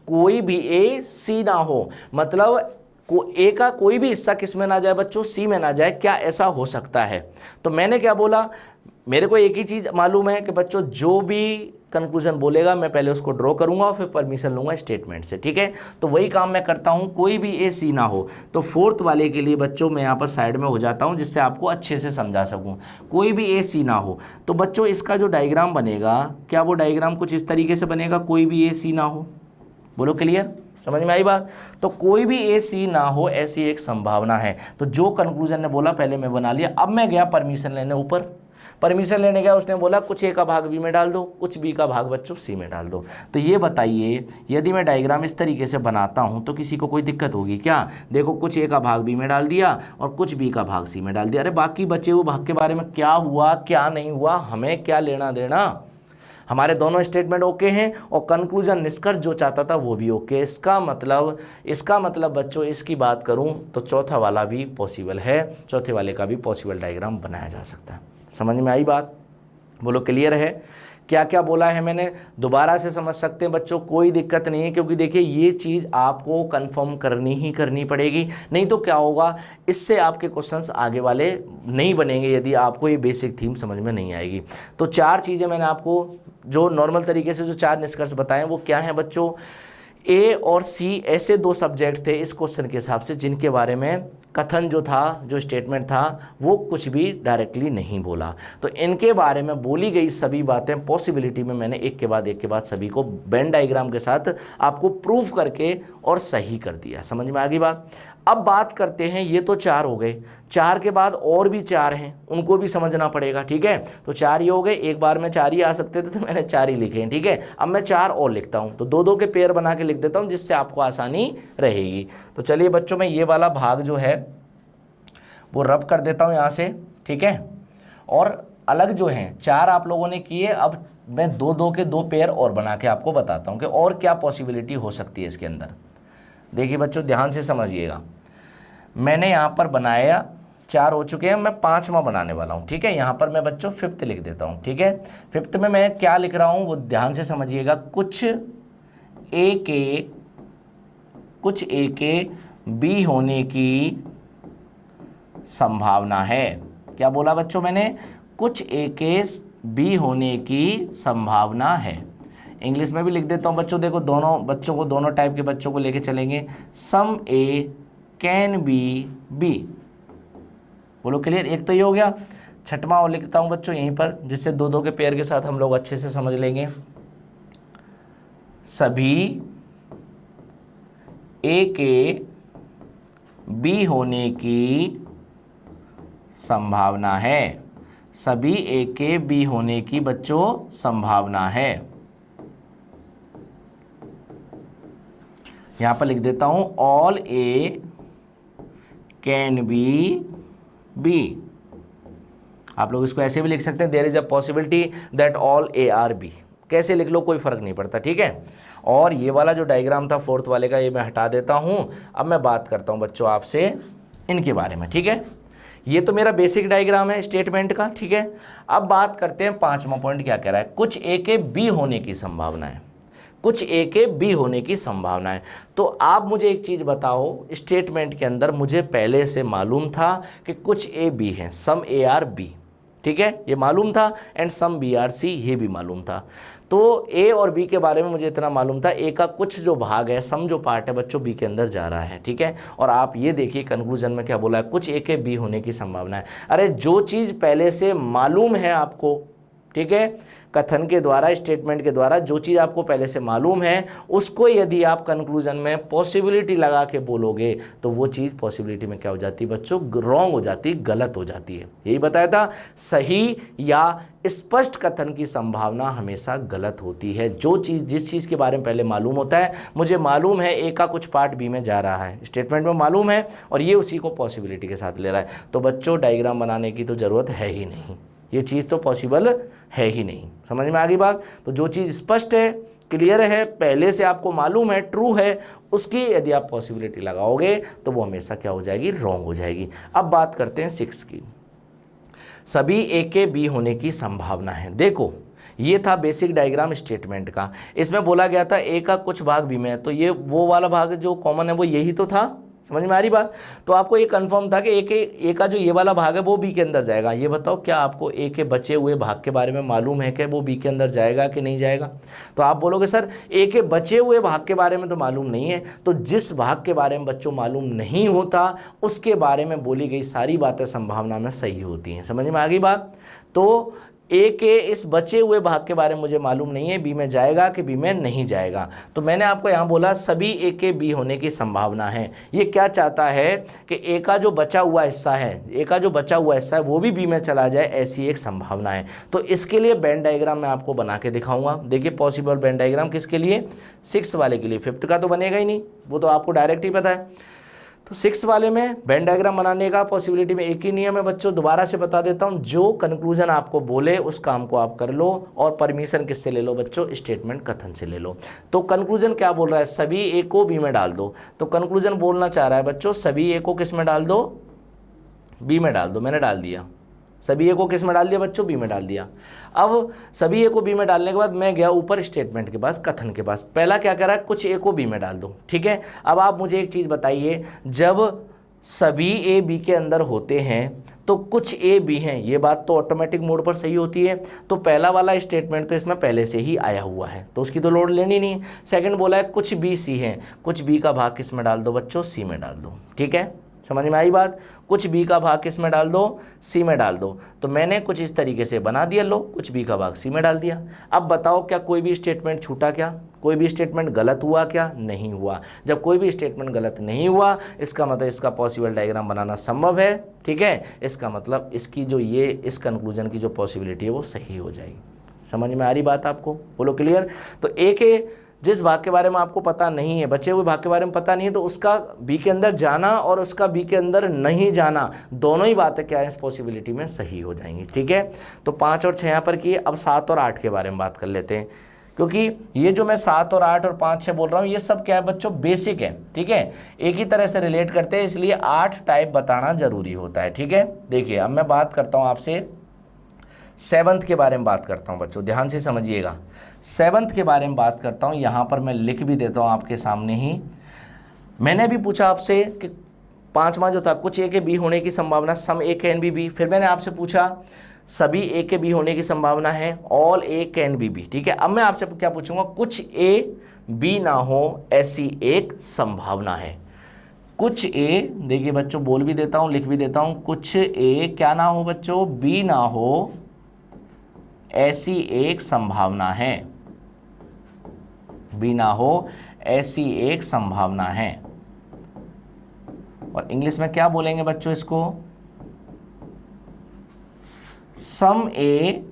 कोई भी ए सी ना हो। मतलब ए का कोई भी हिस्सा किस में ना जाए बच्चों? सी में ना जाए। क्या ऐसा हो सकता है? तो मैंने क्या बोला, मेरे को एक ही चीज़ मालूम है कि बच्चों जो भी कंक्लूजन बोलेगा मैं पहले उसको ड्रॉ करूंगा और फिर परमिशन लूंगा स्टेटमेंट से। ठीक है, तो वही काम मैं करता हूं, कोई भी ए सी ना हो। तो फोर्थ वाले के लिए बच्चों मैं यहाँ पर साइड में हो जाता हूं जिससे आपको अच्छे से समझा सकूं। कोई भी ए सी ना हो, तो बच्चों इसका जो डायग्राम बनेगा, क्या वो डायग्राम कुछ इस तरीके से बनेगा? कोई भी ए सी ना हो। बोलो क्लियर? समझ में आई बात। तो कोई भी ए सी ना हो ऐसी एक संभावना है। तो जो कंक्लूजन ने बोला पहले मैं बना लिया। अब मैं गया परमिशन लेने ऊपर, परमिशन लेने गया, उसने बोला कुछ ए का भाग बी में डाल दो, कुछ बी का भाग बच्चों सी में डाल दो। तो ये बताइए यदि मैं डायग्राम इस तरीके से बनाता हूँ तो किसी को कोई दिक्कत होगी क्या? देखो कुछ ए का भाग बी में डाल दिया और कुछ बी का भाग सी में डाल दिया। अरे बाकी बचे हुए भाग के बारे में क्या हुआ क्या नहीं हुआ हमें क्या लेना देना, हमारे दोनों स्टेटमेंट ओके हैं और कंक्लूजन निष्कर्ष जो चाहता था वो भी ओके। इसका मतलब बच्चों इसकी बात करूं तो चौथा वाला भी पॉसिबल है, चौथे वाले का भी पॉसिबल डायग्राम बनाया जा सकता है। समझ में आई बात? बोलो क्लियर है? क्या क्या बोला है मैंने दोबारा से समझ सकते हैं बच्चों, कोई दिक्कत नहीं है, क्योंकि देखिए ये चीज़ आपको कंफर्म करनी पड़ेगी, नहीं तो क्या होगा इससे आपके क्वेश्चंस आगे वाले नहीं बनेंगे यदि आपको ये बेसिक थीम समझ में नहीं आएगी। तो चार चीज़ें मैंने आपको जो नॉर्मल तरीके से जो चार निष्कर्ष बताएं वो क्या हैं बच्चों? ए और सी ऐसे दो सब्जेक्ट थे इस क्वेश्चन के हिसाब से जिनके बारे में कथन जो था, जो स्टेटमेंट था वो कुछ भी डायरेक्टली नहीं बोला। तो इनके बारे में बोली गई सभी बातें पॉसिबिलिटी में मैंने एक के बाद सभी को वेन डायग्राम के साथ आपको प्रूफ करके और सही कर दिया। समझ में आ गई बात? अब बात करते हैं, ये तो चार हो गए, चार के बाद और भी चार हैं उनको भी समझना पड़ेगा। ठीक है, तो चार ये हो गए, एक बार में चार ही आ सकते थे तो मैंने चार ही लिखे हैं। ठीक है, अब मैं चार और लिखता हूँ, तो दो दो के पेयर बना के लिख देता हूँ जिससे आपको आसानी रहेगी। तो चलिए बच्चों मैं ये वाला भाग जो है वो रब कर देता हूँ यहाँ से। ठीक है, और अलग जो हैं चार आप लोगों ने किए, अब मैं दो दो के दो पेयर और बना के आपको बताता हूँ कि और क्या पॉसिबिलिटी हो सकती है इसके अंदर। देखिए बच्चों ध्यान से समझिएगा, मैंने यहाँ पर बनाया, चार हो चुके हैं, मैं पांचवा बनाने वाला हूँ। ठीक है, यहाँ पर मैं बच्चों फिफ्थ लिख देता हूँ। ठीक है, फिफ्थ में मैं क्या लिख रहा हूँ वो ध्यान से समझिएगा। कुछ ए के बी होने की संभावना है। क्या बोला बच्चों मैंने? कुछ ए के बी होने की संभावना है। इंग्लिश में भी लिख देता हूँ बच्चों, देखो दोनों बच्चों को, दोनों टाइप के बच्चों को लेके चलेंगे। सम ए कैन बी बी। बोलो क्लियर? एक तो ये हो गया, छठवां और लिखता हूँ बच्चों यहीं पर जिससे दो दो के पेयर के साथ हम लोग अच्छे से समझ लेंगे। सभी ए के बी होने की संभावना है। सभी ए के बी होने की बच्चों संभावना है। यहां पर लिख देता हूं all A can be B. आप लोग इसको ऐसे भी लिख सकते हैं, there is a possibility that all A are B. कैसे लिख लो कोई फर्क नहीं पड़ता। ठीक है, और ये वाला जो डायग्राम था फोर्थ वाले का ये मैं हटा देता हूं। अब मैं बात करता हूं बच्चों आपसे इनके बारे में। ठीक है, ये तो मेरा बेसिक डायग्राम है स्टेटमेंट का। ठीक है, अब बात करते हैं पांचवा पॉइंट क्या कह रहा है। कुछ ए के बी होने की संभावना है। कुछ ए के बी होने की संभावना है। तो आप मुझे एक चीज़ बताओ, स्टेटमेंट के अंदर मुझे पहले से मालूम था कि कुछ ए बी है, सम ए आर बी। ठीक है, ये मालूम था, and some B are C, ये भी मालूम था। तो ए और बी के बारे में मुझे इतना मालूम था, ए का कुछ जो भाग है, सम जो पार्ट है बच्चों बी के अंदर जा रहा है। ठीक है, और आप ये देखिए कंक्लूजन में क्या बोला है, कुछ ए के बी होने की संभावना है। अरे जो चीज़ पहले से मालूम है आपको, ठीक है, कथन के द्वारा, स्टेटमेंट के द्वारा जो चीज़ आपको पहले से मालूम है उसको यदि आप कंक्लूजन में पॉसिबिलिटी लगा के बोलोगे तो वो चीज़ पॉसिबिलिटी में क्या हो जाती है बच्चों? रॉन्ग हो जाती है, गलत हो जाती है। यही बताया था, सही या स्पष्ट कथन की संभावना हमेशा गलत होती है। जो चीज़, जिस चीज़ के बारे में पहले मालूम होता है, मुझे मालूम है ए का कुछ पार्ट बी में जा रहा है, स्टेटमेंट में मालूम है, और ये उसी को पॉसिबिलिटी के साथ ले रहा है, तो बच्चों डायग्राम बनाने की तो ज़रूरत है ही नहीं, ये चीज़ तो पॉसिबल है ही नहीं। समझ में आ गई बात? तो जो चीज़ स्पष्ट है, क्लियर है, पहले से आपको मालूम है, ट्रू है, उसकी यदि आप पॉसिबिलिटी लगाओगे तो वो हमेशा क्या हो जाएगी? रॉन्ग हो जाएगी। अब बात करते हैं 6 की। सभी ए के बी होने की संभावना है। देखो ये था बेसिक डायग्राम स्टेटमेंट का, इसमें बोला गया था ए का कुछ भाग बी में है, तो ये वो वाला भाग जो कॉमन है वो यही तो था। समझ में आ रही बात? तो आपको ये कंफर्म था कि ए का जो ये वाला भाग है वो बी के अंदर जाएगा। ये बताओ क्या आपको ए के बचे हुए भाग के बारे में मालूम है कि वो बी के अंदर जाएगा कि नहीं जाएगा? तो आप बोलोगे सर ए के बचे हुए भाग के बारे में तो मालूम नहीं है। तो जिस भाग के बारे में बच्चों मालूम नहीं होता उसके बारे में बोली गई सारी बातें संभावना में सही होती हैं। समझ में आ गई बात? तो ए के इस बचे हुए भाग के बारे में मुझे मालूम नहीं है, बी में जाएगा कि बी में नहीं जाएगा। तो मैंने आपको यहाँ बोला सभी ए के बी होने की संभावना है। ये क्या चाहता है कि ए का जो बचा हुआ हिस्सा है, ए का जो बचा हुआ हिस्सा है वो भी बी में चला जाए, ऐसी एक संभावना है। तो इसके लिए बेन डायग्राम मैं आपको बना के दिखाऊंगा। देखिए पॉसिबल बेन डायग्राम किसके लिए, 6 वाले के लिए, 5th का तो बनेगा ही नहीं, वो तो आपको डायरेक्ट ही पता है। तो 6 वाले में बेन डायग्राम बनाने का पॉसिबिलिटी में एक ही नियम है बच्चों, दोबारा से बता देता हूं, जो कंक्लूजन आपको बोले उस काम को आप कर लो, और परमिशन किससे ले लो बच्चों, स्टेटमेंट कथन से ले लो। तो कंक्लूजन क्या बोल रहा है, सभी ए को बी में डाल दो। तो कंक्लूजन बोलना चाह रहा है बच्चों सभी ए को किस में डाल दो, बी में डाल दो। मैंने डाल दिया, सभी ए को किस में डाल दिया बच्चों, बी में डाल दिया। अब सभी ए को बी में डालने के बाद मैं गया ऊपर स्टेटमेंट के पास, कथन के पास। पहला क्या कह रहा है, कुछ ए को बी में डाल दो, ठीक है। अब आप मुझे एक चीज़ बताइए, जब सभी ए बी के अंदर होते हैं तो कुछ ए बी हैं, ये बात तो ऑटोमेटिक मोड पर सही होती है। तो पहला वाला स्टेटमेंट तो इसमें पहले से ही आया हुआ है, तो उसकी तो लोड लेनी नहीं। सेकंड बोला है कुछ बी सी हैं, कुछ बी का भाग किस में डाल दो बच्चों, सी में डाल दो, ठीक है। समझ में आई बात, कुछ बी का भाग किस में डाल दो, सी में डाल दो। तो मैंने कुछ इस तरीके से बना दिया, लो कुछ बी का भाग सी में डाल दिया। अब बताओ क्या कोई भी स्टेटमेंट छूटा क्या, कोई भी स्टेटमेंट गलत हुआ क्या, नहीं हुआ। जब कोई भी स्टेटमेंट गलत नहीं हुआ, इसका मतलब इसका पॉसिबल डायग्राम बनाना संभव है, ठीक है। इसका मतलब इसकी जो ये इस कंक्लूजन की जो पॉसिबिलिटी है वो सही हो जाएगी। समझ में आ रही बात आपको, बोलो क्लियर। तो ए के जिस भाग के बारे में आपको पता नहीं है, बचे हुए भाग के बारे में पता नहीं है, तो उसका बी के अंदर जाना और उसका बी के अंदर नहीं जाना, दोनों ही बातें क्या है इस पॉसिबिलिटी में सही हो जाएंगी, ठीक है। तो 5 और 6 यहाँ पर किए। अब 7 और 8 के बारे में बात कर लेते हैं, क्योंकि ये जो मैं 7 और 8 और 5 6 बोल रहा हूँ ये सब क्या है बच्चों, बेसिक है, ठीक है। एक ही तरह से रिलेट करते हैं, इसलिए 8 टाइप बताना जरूरी होता है, ठीक है। देखिए अब मैं बात करता हूँ आपसे 7th के बारे में बात करता हूँ बच्चों, ध्यान से समझिएगा। 7th के बारे में बात करता हूँ, यहाँ पर मैं लिख भी देता हूँ आपके सामने ही। मैंने भी पूछा आपसे कि 5वां जो था कुछ ए के बी होने की संभावना, सम ए कैन बी बी। फिर मैंने आपसे पूछा सभी ए के बी होने की संभावना है, all A can be B, ठीक है। अब मैं आपसे क्या पूछूंगा, कुछ ए बी ना हो ऐसी एक संभावना है। कुछ ए, देखिए बच्चों बोल भी देता हूँ लिख भी देता हूँ, कुछ ए क्या ना हो बच्चों, बी ना हो ऐसी एक संभावना है, बी ना हो ऐसी एक संभावना है। और इंग्लिश में क्या बोलेंगे बच्चों इसको, सम A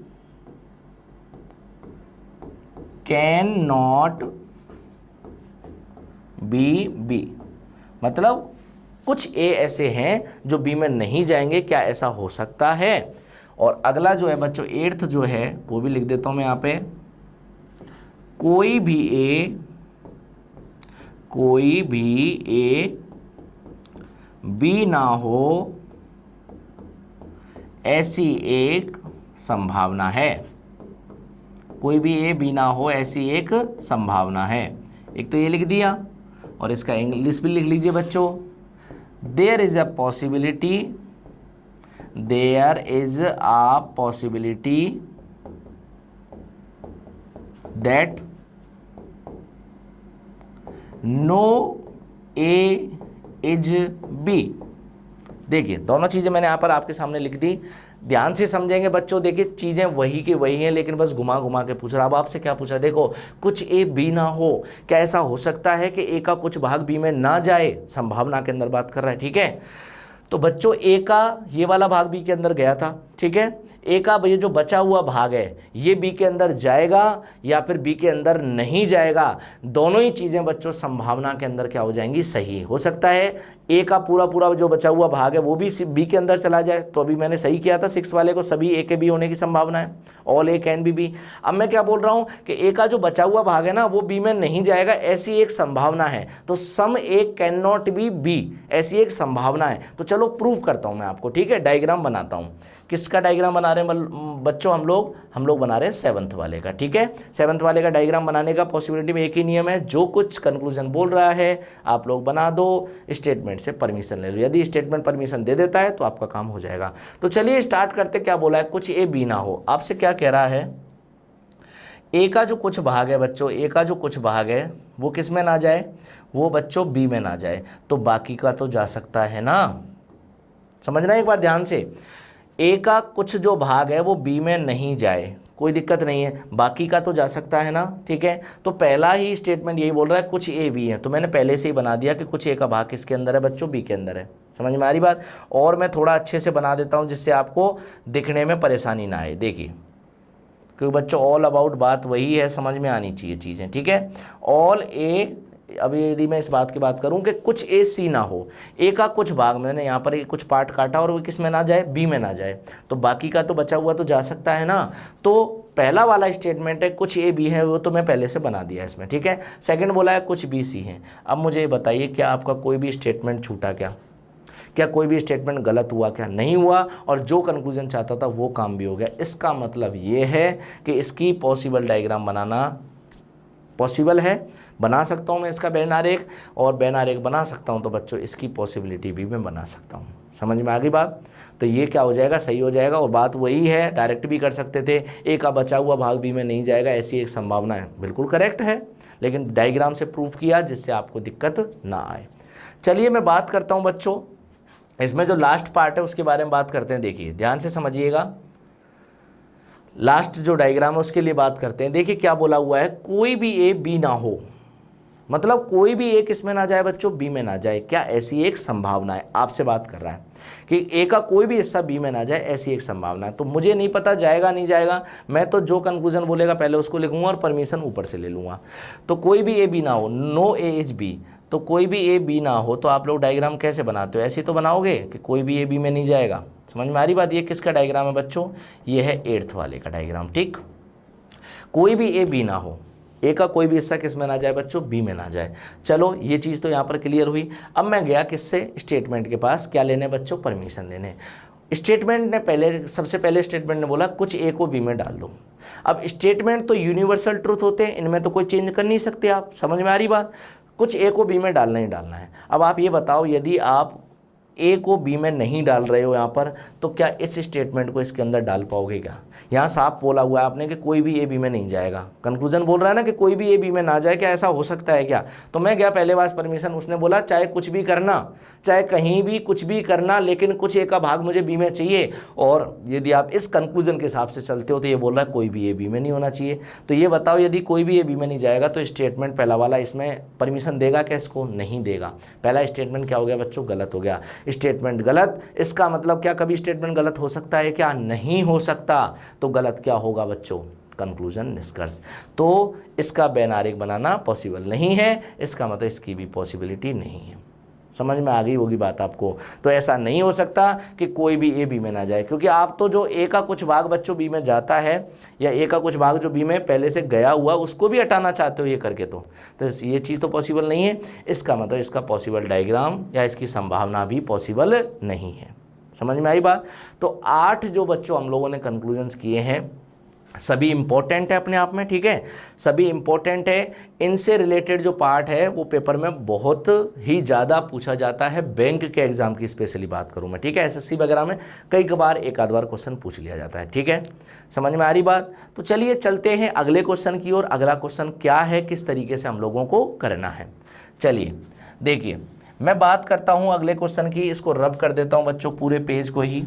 can not B B, मतलब कुछ ए ऐसे हैं जो बी में नहीं जाएंगे, क्या ऐसा हो सकता है। और अगला जो है बच्चों 8th जो है वो भी लिख देता हूं मैं यहाँ पे, कोई भी ए बी ना हो ऐसी एक संभावना है, कोई भी ए बी ना हो ऐसी एक संभावना है। एक तो ये लिख दिया, और इसका इंग्लिश भी लिख लीजिए बच्चों, there is a possibility that no A is B। देखिए दोनों चीज़ें मैंने यहाँ पर आपके सामने लिख दी, ध्यान से समझेंगे बच्चों। देखिए चीज़ें वही की वही हैं, लेकिन बस घुमा घुमा के पूछ रहा। अब आपसे क्या पूछा, देखो कुछ ए बी ना हो, क्या ऐसा हो सकता है कि ए का कुछ भाग बी में ना जाए, संभावना के अंदर बात कर रहा है, ठीक है। तो बच्चों ए का ये वाला भाग बी के अंदर गया था, ठीक है। ए का ये जो बचा हुआ भाग है ये बी के अंदर जाएगा या फिर बी के अंदर नहीं जाएगा, दोनों ही चीज़ें बच्चों संभावना के अंदर क्या हो जाएंगी, सही हो सकता है। ए का पूरा जो बचा हुआ भाग है वो भी बी के अंदर चला जाए, तो अभी मैंने सही किया था 6 वाले को, सभी ए के बी होने की संभावना है, all A can be B. अब मैं क्या बोल रहा हूँ कि ए का जो बचा हुआ भाग है ना वो बी में नहीं जाएगा, ऐसी एक संभावना है। तो सम A can not B B, ऐसी एक संभावना है। तो चलो प्रूव करता हूँ मैं आपको, ठीक है। डायग्राम बनाता हूँ, किसका डायग्राम बना रहे हैं बच्चों, हम लोग बना रहे हैं 7th वाले का, ठीक है। 7th वाले का डायग्राम बनाने का पॉसिबिलिटी में एक ही नियम है, जो कुछ कंक्लूजन बोल रहा है आप लोग बना दो, स्टेटमेंट से परमिशन ले लो। यदि स्टेटमेंट परमिशन दे देता है तो आपका काम हो जाएगा। तो चलिए स्टार्ट करते, क्या बोला है, कुछ ए बी ना हो। आपसे क्या कह रहा है, ए का जो कुछ भाग है बच्चों, ए का जो कुछ भाग है वो किस में ना जाए, वो बच्चों बी में ना जाए, तो बाकी का तो जा सकता है ना। समझना एक बार ध्यान से, ए का कुछ जो भाग है वो बी में नहीं जाए, कोई दिक्कत नहीं है, बाकी का तो जा सकता है ना, ठीक है। तो पहला ही स्टेटमेंट यही बोल रहा है कुछ ए बी है, तो मैंने पहले से ही बना दिया कि कुछ ए का भाग किसके अंदर है बच्चों, बी के अंदर है। समझ में आ रही बात। और मैं थोड़ा अच्छे से बना देता हूँ जिससे आपको दिखने में परेशानी ना आए। देखिए, क्योंकि बच्चों ऑल अबाउट बात वही है, समझ में आनी चाहिए चीज़ें, ठीक है। ऑल ए, अभी यदि मैं इस बात की बात करूं कि कुछ ए सी ना हो, ए का कुछ भाग, मैंने यहाँ पर कुछ पार्ट काटा और वो किस में ना जाए, बी में ना जाए, तो बाकी का तो बचा हुआ तो जा सकता है ना। तो पहला वाला स्टेटमेंट है कुछ ए बी है, वो तो मैं पहले से बना दिया इसमें, ठीक है। सेकंड बोला है कुछ बी सी है। अब मुझे बताइए क्या आपका कोई भी स्टेटमेंट छूटा क्या कोई भी स्टेटमेंट गलत हुआ क्या? नहीं हुआ, और जो कंक्लूजन चाहता था वो काम भी हो गया। इसका मतलब ये है कि इसकी पॉसिबल डायग्राम बनाना पॉसिबल है, बना सकता हूँ मैं इसका बेन आरेख, और बेन आरेख बना सकता हूँ तो बच्चों इसकी पॉसिबिलिटी भी मैं बना सकता हूँ। समझ में आ गई बात। तो ये क्या हो जाएगा, सही हो जाएगा। और बात वही है, डायरेक्ट भी कर सकते थे, ए का बचा हुआ भाग बी में नहीं जाएगा, ऐसी एक संभावना है, बिल्कुल करेक्ट है, लेकिन डायग्राम से प्रूफ किया जिससे आपको दिक्कत ना आए। चलिए मैं बात करता हूँ बच्चों, इसमें जो लास्ट पार्ट है उसके बारे में बात करते हैं। देखिए ध्यान से समझिएगा, लास्ट जो डायग्राम है उसके लिए बात करते हैं। देखिए क्या बोला हुआ है, कोई भी ए बी ना हो, मतलब कोई भी एक इसमें ना जाए बच्चों, बी में ना जाए, क्या ऐसी एक संभावना है। आपसे बात कर रहा है कि ए का कोई भी हिस्सा बी में ना जाए, ऐसी एक संभावना है। तो मुझे नहीं पता जाएगा नहीं जाएगा, मैं तो जो कंक्लूजन बोलेगा पहले उसको लिखूंगा और परमिशन ऊपर से ले लूँगा। तो कोई भी ए बी ना हो, नो ए इज बी, तो कोई भी ए बी ना हो, तो आप लोग डायग्राम कैसे बनाते हो, ऐसे तो बनाओगे कि कोई भी ए बी में नहीं जाएगा। समझ में आ रही बात। ये किसका डायग्राम है बच्चों, ये है 8th वाले का डायग्राम, ठीक। कोई भी ए बी ना हो, ए का कोई भी हिस्सा किस में ना जाए बच्चों, बी में ना जाए। चलो ये चीज़ तो यहाँ पर क्लियर हुई। अब मैं गया किससे, स्टेटमेंट के पास, क्या लेने बच्चों, परमिशन लेने। स्टेटमेंट ने पहले, सबसे पहले स्टेटमेंट ने बोला कुछ ए को बी में डाल दो। अब स्टेटमेंट तो यूनिवर्सल ट्रूथ होते हैं, इनमें तो कोई चेंज कर नहीं सकते आप। समझ में आ रही बात। कुछ ए को बी में डालना ही डालना है। अब आप ये बताओ, यदि आप ए को बी में नहीं डाल रहे हो यहाँ पर, तो क्या इस स्टेटमेंट को इसके अंदर डाल पाओगे क्या? यहाँ साफ बोला हुआ है आपने कि कोई भी ए बी में नहीं जाएगा। कंक्लूजन बोल रहा है ना कि कोई भी ए बी में ना जाए, क्या ऐसा हो सकता है क्या? तो मैं गया पहले बार परमिशन, उसने बोला चाहे कुछ भी करना, चाहे कहीं भी कुछ भी करना, लेकिन कुछ ए का भाग मुझे बी में चाहिए। और यदि आप इस कंक्लूजन के हिसाब से चलते हो तो ये बोल रहा है कोई भी ए बी में नहीं होना चाहिए। तो ये बताओ, यदि कोई भी ए बी में नहीं जाएगा तो स्टेटमेंट पहला वाला इसमें परमिशन देगा क्या? इसको नहीं देगा। पहला स्टेटमेंट क्या हो गया बच्चों, गलत हो गया। स्टेटमेंट गलत, इसका मतलब क्या कभी स्टेटमेंट गलत हो सकता है क्या? नहीं हो सकता। तो गलत क्या होगा बच्चों, कंक्लूजन, निष्कर्ष। तो इसका बेन आरेख बनाना पॉसिबल नहीं है, इसका मतलब इसकी भी पॉसिबिलिटी नहीं है। समझ में आ गई होगी बात आपको। तो ऐसा नहीं हो सकता कि कोई भी ए बी में ना जाए, क्योंकि आप तो जो ए का कुछ भाग बच्चों बी में जाता है, या ए का कुछ भाग जो बी में पहले से गया हुआ उसको भी हटाना चाहते हो ये करके, तो ये चीज़ तो पॉसिबल नहीं है। इसका मतलब इसका पॉसिबल डायग्राम या इसकी संभावना भी पॉसिबल नहीं है। समझ में आई बात। तो 8 जो बच्चों हम लोगों ने कंक्लूजन्स किए हैं, सभी इंपॉर्टेंट है अपने आप में, ठीक है, सभी इंपॉर्टेंट है। इनसे रिलेटेड जो पार्ट है वो पेपर में बहुत ही ज़्यादा पूछा जाता है। बैंक के एग्जाम की स्पेशली बात करूँ मैं, ठीक है, एसएससी वगैरह में कई बार एक आध बार क्वेश्चन पूछ लिया जाता है, ठीक है। समझ में आ रही बात। तो चलिए चलते हैं अगले क्वेश्चन की ओर। अगला क्वेश्चन क्या है, किस तरीके से हम लोगों को करना है। चलिए देखिए, मैं बात करता हूँ अगले क्वेश्चन की। इसको रब कर देता हूँ बच्चों पूरे पेज को ही,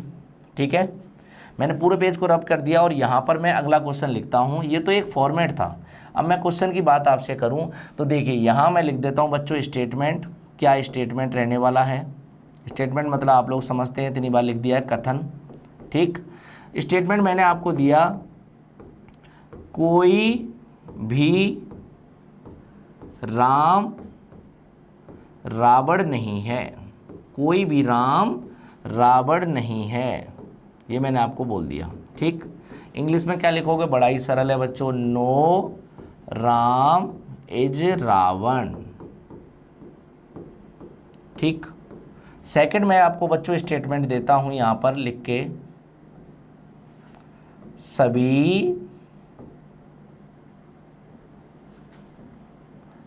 ठीक है। मैंने पूरे पेज को रब कर दिया और यहाँ पर मैं अगला क्वेश्चन लिखता हूँ। ये तो एक फॉर्मेट था। अब मैं क्वेश्चन की बात आपसे करूँ तो देखिए, यहाँ मैं लिख देता हूँ बच्चों स्टेटमेंट। क्या स्टेटमेंट रहने वाला है? स्टेटमेंट मतलब आप लोग समझते हैं, इतनी बार लिख दिया है, कथन, ठीक। स्टेटमेंट मैंने आपको दिया, कोई भी राम रावण नहीं है, कोई भी राम रावण नहीं है, ये मैंने आपको बोल दिया, ठीक। इंग्लिश में क्या लिखोगे, बड़ा ही सरल है बच्चों, नो राम इज रावण, ठीक। सेकंड मैं आपको बच्चों स्टेटमेंट देता हूं यहां पर लिख के,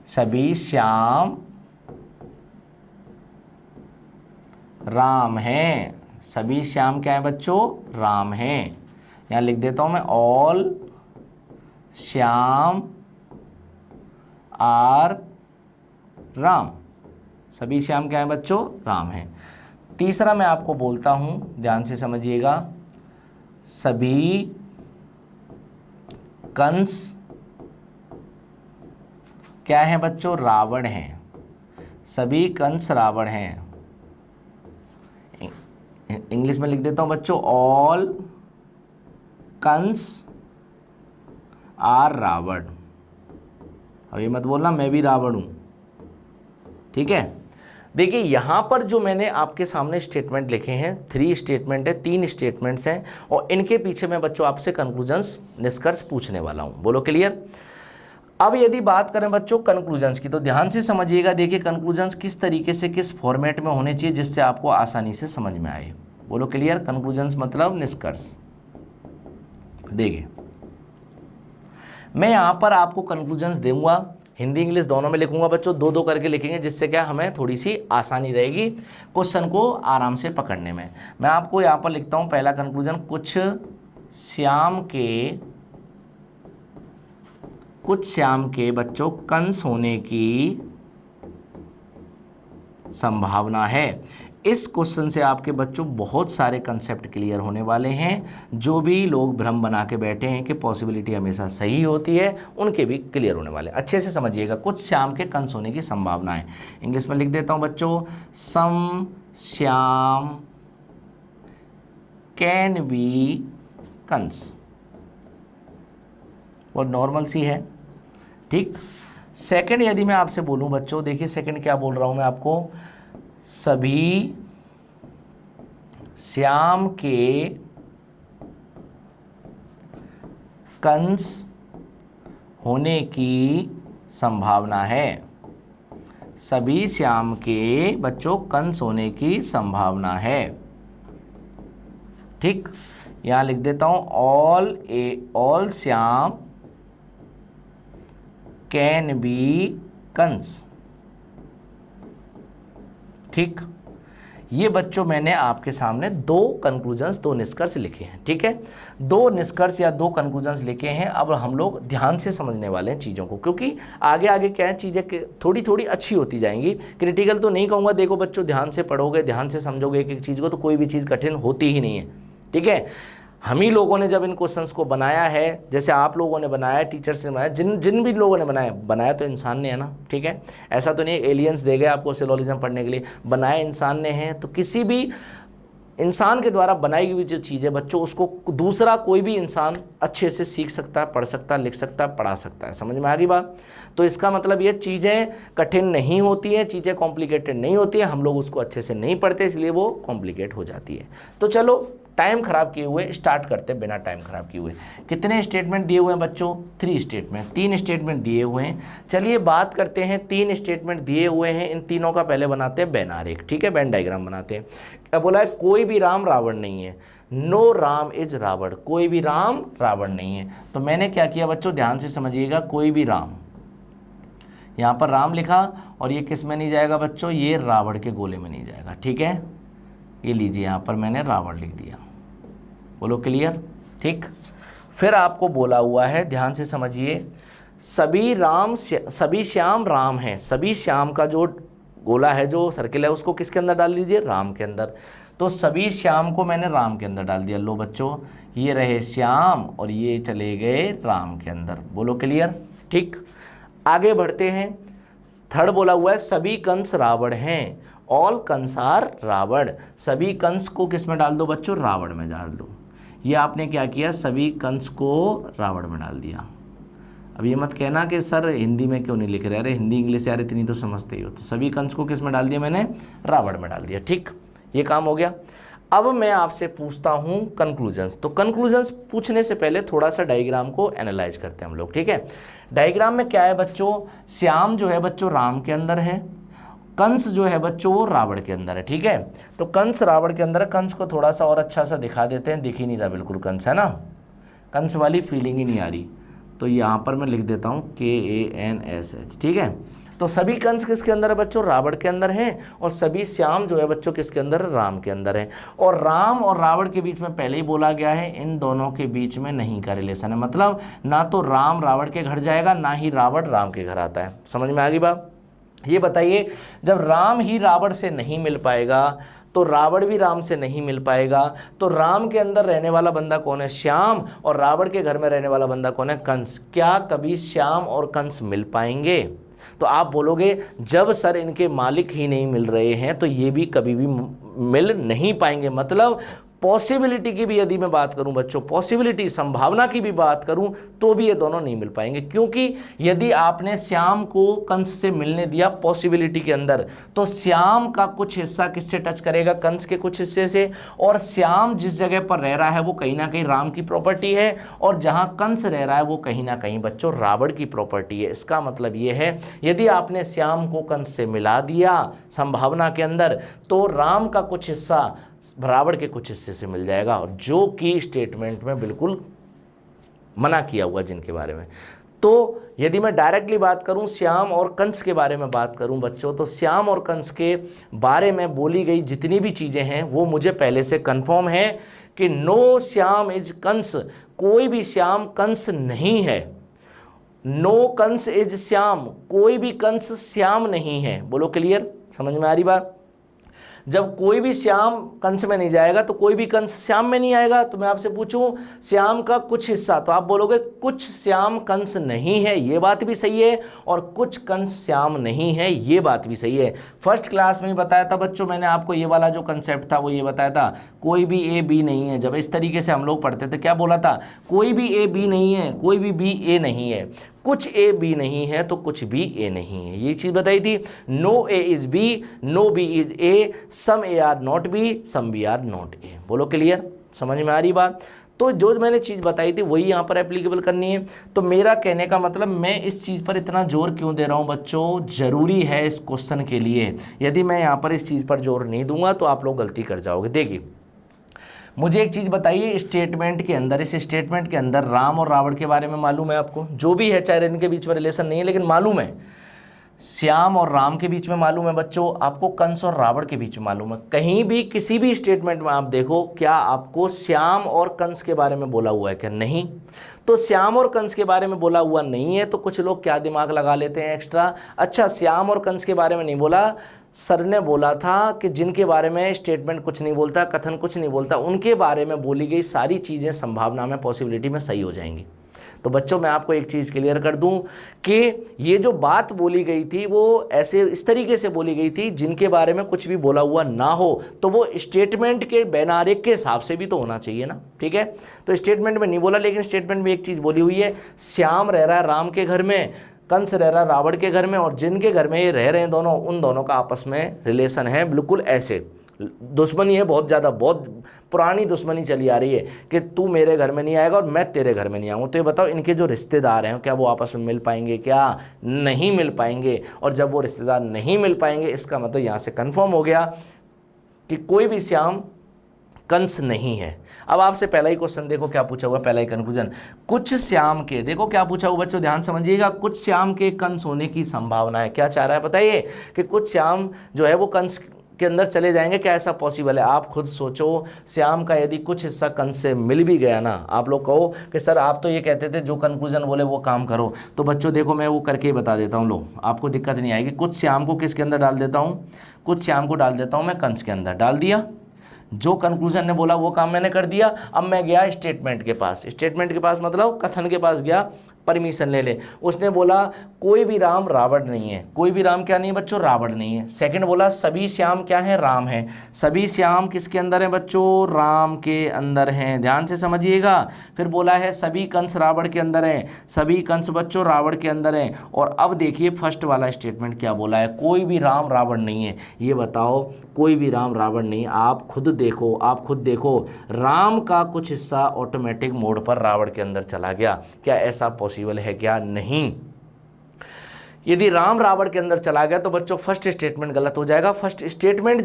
सभी श्याम राम हैं। सभी श्याम क्या है बच्चों, राम हैं। यहाँ लिख देता हूँ मैं, ऑल श्याम आर राम। सभी श्याम क्या है बच्चों, राम हैं। तीसरा मैं आपको बोलता हूँ, ध्यान से समझिएगा, सभी कंस क्या है बच्चों, रावण हैं, सभी कंस रावण हैं। इंग्लिश में लिख देता हूं बच्चों, ऑल कंस आर रावण। अब ये मत बोलना मैं भी रावण हूं, ठीक है। देखिए यहां पर जो मैंने आपके सामने स्टेटमेंट लिखे हैं, 3 स्टेटमेंट है, 3 स्टेटमेंट्स हैं, और इनके पीछे मैं बच्चों आपसे कंक्लूजन्स, निष्कर्ष पूछने वाला हूं। बोलो क्लियर। अब यदि बात करें बच्चों कंक्लूजन्स की, तो ध्यान से समझिएगा। देखिए कंक्लूजन्स किस तरीके से, किस फॉर्मेट में होने चाहिए जिससे आपको आसानी से समझ में आए। बोलो क्लियर। कंक्लूजन्स मतलब निष्कर्ष। देखिए मैं यहां पर आपको कंक्लूजन्स दूंगा, हिंदी इंग्लिश दोनों में लिखूंगा बच्चों, 2-2 करके लिखेंगे, जिससे क्या हमें थोड़ी सी आसानी रहेगी क्वेश्चन को आराम से पकड़ने में। मैं आपको यहां पर लिखता हूं पहला कंक्लूजन, कुछ श्याम के बच्चों कंस होने की संभावना है। इस क्वेश्चन से आपके बच्चों बहुत सारे कंसेप्ट क्लियर होने वाले हैं। जो भी लोग भ्रम बना के बैठे हैं कि पॉसिबिलिटी हमेशा सही होती है, उनके भी क्लियर होने वाले। अच्छे से समझिएगा, कुछ श्याम के कंस होने की संभावना है। इंग्लिश में लिख देता हूं बच्चों, सम श्याम कैन बी कंस। और नॉर्मल सी है, ठीक। सेकंड यदि मैं आपसे बोलूं बच्चों, देखिए सेकंड क्या बोल रहा हूं मैं आपको, सभी श्याम के कंस होने की संभावना है। सभी श्याम के बच्चों कंस होने की संभावना है, ठीक। यहां लिख देता हूं, all Shyam can be Kans, ठीक। ये बच्चों मैंने आपके सामने 2 कंक्लूजन्स, 2 निष्कर्ष लिखे हैं, ठीक है। 2 निष्कर्ष या 2 कंक्लूजन्स लिखे हैं। अब हम लोग ध्यान से समझने वाले हैं चीज़ों को, क्योंकि आगे आगे क्या है, चीज़ें थोड़ी थोड़ी अच्छी होती जाएंगी। क्रिटिकल तो नहीं कहूँगा, देखो बच्चों ध्यान से पढ़ोगे, ध्यान से समझोगे एक एक चीज़ को, तो कोई भी चीज़ कठिन होती ही नहीं है, ठीक है। हम ही लोगों ने जब इन क्वेश्चंस को बनाया है, जैसे आप लोगों ने बनाया, टीचर्स ने बनाया, जिन भी लोगों ने बनाया तो इंसान ने है ना, ठीक है। ऐसा तो नहीं एलियंस दे गए आपको सिलोजिज्म पढ़ने के लिए, बनाया इंसान ने है। तो किसी भी इंसान के द्वारा बनाई हुई जो चीज़ है बच्चों, उसको दूसरा कोई भी इंसान अच्छे से सीख सकता है, पढ़ सकता है, लिख सकता है, पढ़ा सकता है। समझ में आ गई बात। तो इसका मतलब ये चीज़ें कठिन नहीं होती हैं, चीज़ें कॉम्प्लिकेटेड नहीं होती हैं, हम लोग उसको अच्छे से नहीं पढ़ते, इसलिए वो कॉम्प्लिकेट हो जाती है। तो चलो टाइम खराब किए हुए स्टार्ट करते, बिना टाइम खराब किए हुए। कितने स्टेटमेंट दिए हुए हैं बच्चों, 3 स्टेटमेंट, 3 स्टेटमेंट दिए हुए हैं। चलिए बात करते हैं, 3 स्टेटमेंट दिए हुए हैं, इन तीनों का पहले बनाते हैं वेन आरेख, ठीक है, वेन डायग्राम बनाते हैं। क्या बोला है, कोई भी राम रावण नहीं है, नो राम इज रावण, कोई भी राम रावण नहीं है। तो मैंने क्या किया बच्चों, ध्यान से समझिएगा, कोई भी राम, यहाँ पर राम लिखा, और ये किस में नहीं जाएगा बच्चों, ये रावण के गोले में नहीं जाएगा, ठीक है। ये लीजिए यहाँ पर मैंने रावण लिख दिया। बोलो क्लियर, ठीक। फिर आपको बोला हुआ है, ध्यान से समझिए, सभी श्याम राम है, सभी श्याम का जो गोला है, जो सर्किल है, उसको किसके अंदर डाल दीजिए, राम के अंदर। तो सभी श्याम को मैंने राम के अंदर डाल दिया। लो बच्चों, ये रहे श्याम और ये चले गए राम के अंदर। बोलो क्लियर, ठीक। आगे बढ़ते हैं। थर्ड बोला हुआ है, सभी कंस रावण हैं, ऑल कंस आर रावण। सभी कंस को किस में डाल दो बच्चों, रावण में डाल दो। ये आपने क्या किया, सभी कंस को रावण में डाल दिया। अब ये मत कहना कि सर हिंदी में क्यों नहीं लिख रहे, अरे हिंदी इंग्लिश यार इतनी तो समझते ही हो। तो सभी कंस को किस में डाल दिया मैंने, रावण में डाल दिया, ठीक। ये काम हो गया। अब मैं आपसे पूछता हूँ कंक्लूजन्स। तो कंक्लूजन्स पूछने से पहले थोड़ा सा डायग्राम को एनालाइज करते हैं हम लोग, ठीक है। डायग्राम में क्या है बच्चों, श्याम जो है बच्चों राम के अंदर है, कंस जो है बच्चों वो रावण के अंदर है, ठीक है। तो कंस रावण के अंदर है, कंस को थोड़ा सा और अच्छा सा दिखा देते हैं, दिख ही नहीं रहा बिल्कुल कंस, है ना, कंस वाली फीलिंग ही नहीं आ रही। तो यहाँ पर मैं लिख देता हूँ KANSH, ठीक है। तो सभी कंस किसके अंदर है बच्चों, रावण के अंदर हैं, और सभी श्याम जो है बच्चों किसके अंदर है, राम के अंदर है। और राम और रावण के बीच में पहले ही बोला गया है, इन दोनों के बीच में नहीं का रिलेशन है। मतलब ना तो राम रावण के घर जाएगा, ना ही रावण राम के घर आता है। समझ में आ गई बात। ये बताइए, जब राम ही रावण से नहीं मिल पाएगा तो रावण भी राम से नहीं मिल पाएगा। तो राम के अंदर रहने वाला बंदा कौन है? श्याम। और रावण के घर में रहने वाला बंदा कौन है? कंस। क्या कभी श्याम और कंस मिल पाएंगे? तो आप बोलोगे जब सर इनके मालिक ही नहीं मिल रहे हैं तो ये भी कभी भी मिल नहीं पाएंगे। मतलब पॉसिबिलिटी की भी यदि मैं बात करूं बच्चों, पॉसिबिलिटी संभावना की भी बात करूं तो भी ये दोनों नहीं मिल पाएंगे, क्योंकि यदि आपने श्याम को कंस से मिलने दिया पॉसिबिलिटी के अंदर, तो श्याम का कुछ हिस्सा किससे टच करेगा? कंस के कुछ हिस्से से। और श्याम जिस जगह पर रह रहा है वो कहीं ना कहीं राम की प्रॉपर्टी है, और जहां कंस रह रहा है वो कहीं ना कहीं बच्चों रावण की प्रॉपर्टी है। इसका मतलब ये है यदि आपने श्याम को कंस से मिला दिया संभावना के अंदर, तो राम का कुछ हिस्सा रावण के कुछ हिस्से से मिल जाएगा, और जो कि स्टेटमेंट में बिल्कुल मना किया हुआ जिनके बारे में। तो यदि मैं डायरेक्टली बात करूं श्याम और कंस के बारे में बात करूं बच्चों, तो श्याम और कंस के बारे में बोली गई जितनी भी चीज़ें हैं वो मुझे पहले से कंफर्म है कि नो श्याम इज कंस, कोई भी श्याम कंस नहीं है। नो कंस इज श्याम, कोई भी कंस श्याम नहीं है। बोलो क्लियर, समझ में आ रही बात? जब कोई भी श्याम कंस में नहीं जाएगा तो कोई भी कंस श्याम में नहीं आएगा। तो मैं आपसे पूछूं श्याम का कुछ हिस्सा, तो आप बोलोगे कुछ श्याम कंस नहीं है, ये बात भी सही है, और कुछ कंस श्याम नहीं है, ये बात भी सही है। फर्स्ट क्लास में ही बताया था बच्चों मैंने आपको, ये वाला जो कंसेप्ट था वो ये बताया था, कोई भी ए बी नहीं है। जब इस तरीके से हम लोग पढ़ते थे क्या बोला था? कोई भी ए बी नहीं है, कोई भी बी ए नहीं है, कुछ ए बी नहीं है तो कुछ बी ए नहीं है, ये चीज़ बताई थी। No A is B, no B is A, some A are not B, some B are not A. बोलो क्लियर, समझ में आ रही बात? तो जो मैंने चीज़ बताई थी वही यहाँ पर एप्लीकेबल करनी है। तो मेरा कहने का मतलब मैं इस चीज़ पर इतना जोर क्यों दे रहा हूँ बच्चों, ज़रूरी है इस क्वेश्चन के लिए। यदि मैं यहाँ पर इस चीज़ पर जोर नहीं दूंगा तो आप लोग गलती कर जाओगे। देखिए मुझे एक चीज़ बताइए, स्टेटमेंट के अंदर, इस स्टेटमेंट के अंदर राम और रावण के बारे में मालूम है आपको? जो भी है, चाहे इनके बीच में रिलेशन नहीं है लेकिन मालूम है। श्याम और राम के बीच में मालूम है बच्चों, आपको कंस और रावण के बीच में मालूम है। कहीं भी किसी भी स्टेटमेंट में आप देखो, क्या आपको श्याम और कंस के बारे में बोला हुआ है क्या? नहीं। तो श्याम और कंस के बारे में बोला हुआ नहीं है तो कुछ लोग क्या दिमाग लगा लेते हैं एक्स्ट्रा, अच्छा श्याम और कंस के बारे में नहीं बोला, सर ने बोला था कि जिनके बारे में स्टेटमेंट कुछ नहीं बोलता, कथन कुछ नहीं बोलता, उनके बारे में बोली गई सारी चीज़ें संभावना में, पॉसिबिलिटी में सही हो जाएंगी। तो बच्चों मैं आपको एक चीज़ क्लियर कर दूं कि ये जो बात बोली गई थी वो ऐसे इस तरीके से बोली गई थी, जिनके बारे में कुछ भी बोला हुआ ना हो तो वो स्टेटमेंट के बैनारे के हिसाब से भी तो होना चाहिए ना, ठीक है। तो स्टेटमेंट में नहीं बोला, लेकिन स्टेटमेंट में एक चीज़ बोली हुई है, श्याम रह रहा है राम के घर में, कंस रह रहा है रावण के घर में, और जिनके घर में ये रह रहे हैं दोनों, उन दोनों का आपस में रिलेशन है, बिल्कुल ऐसे दुश्मनी है, बहुत ज़्यादा, बहुत पुरानी दुश्मनी चली आ रही है कि तू मेरे घर में नहीं आएगा और मैं तेरे घर में नहीं आऊँगा। तो ये बताओ इनके जो रिश्तेदार हैं क्या वो आपस में मिल पाएंगे क्या? नहीं मिल पाएंगे। और जब वो रिश्तेदार नहीं मिल पाएंगे, इसका मतलब यहाँ से कन्फर्म हो गया कि कोई भी श्याम कंस नहीं है। अब आपसे पहला ही क्वेश्चन देखो क्या पूछा हुआ, पहला ही कंक्लूजन, कुछ श्याम के, देखो क्या पूछा हुआ बच्चों, ध्यान समझिएगा, कुछ श्याम के कंस होने की संभावना है। क्या चाह रहा है बताइए कि कुछ श्याम जो है वो कंस के अंदर चले जाएंगे, क्या ऐसा पॉसिबल है? आप खुद सोचो, श्याम का यदि कुछ हिस्सा कंस से मिल भी गया ना, आप लोग कहो कि सर आप तो ये कहते थे जो कंक्लूजन बोले वो काम करो, तो बच्चों देखो मैं वो करके ही बता देता हूँ, लो आपको दिक्कत नहीं आएगी। कुछ श्याम को किसके अंदर डाल देता हूँ? कुछ श्याम को डाल देता हूँ मैं कंस के अंदर, डाल दिया, जो कंक्लूजन ने बोला वो काम मैंने कर दिया। अब मैं गया स्टेटमेंट के पास, स्टेटमेंट के पास मतलब कथन के पास गया, परमिशन ले ले। उसने बोला कोई भी राम रावण नहीं है, कोई भी राम क्या नहीं है बच्चों? रावण नहीं है। सेकंड बोला सभी श्याम क्या है? राम है। सभी श्याम किसके अंदर है बच्चों? राम के अंदर हैं, ध्यान से समझिएगा। फिर बोला है सभी कंस रावण के अंदर हैं, सभी कंस बच्चों रावण के अंदर हैं। और अब देखिए फर्स्ट वाला स्टेटमेंट क्या बोला है, कोई भी राम रावण नहीं है। ये बताओ कोई भी राम रावण नहीं, आप खुद देखो, आप खुद देखो, राम का कुछ हिस्सा ऑटोमेटिक मोड पर रावण के अंदर चला गया, क्या ऐसा पॉसिबल है क्या? नहीं। यदि राम रावण के अंदर चला गया तो बच्चों फर्स्ट स्टेटमेंट गलत हो जाएगा। फर्स्ट स्टेटमेंट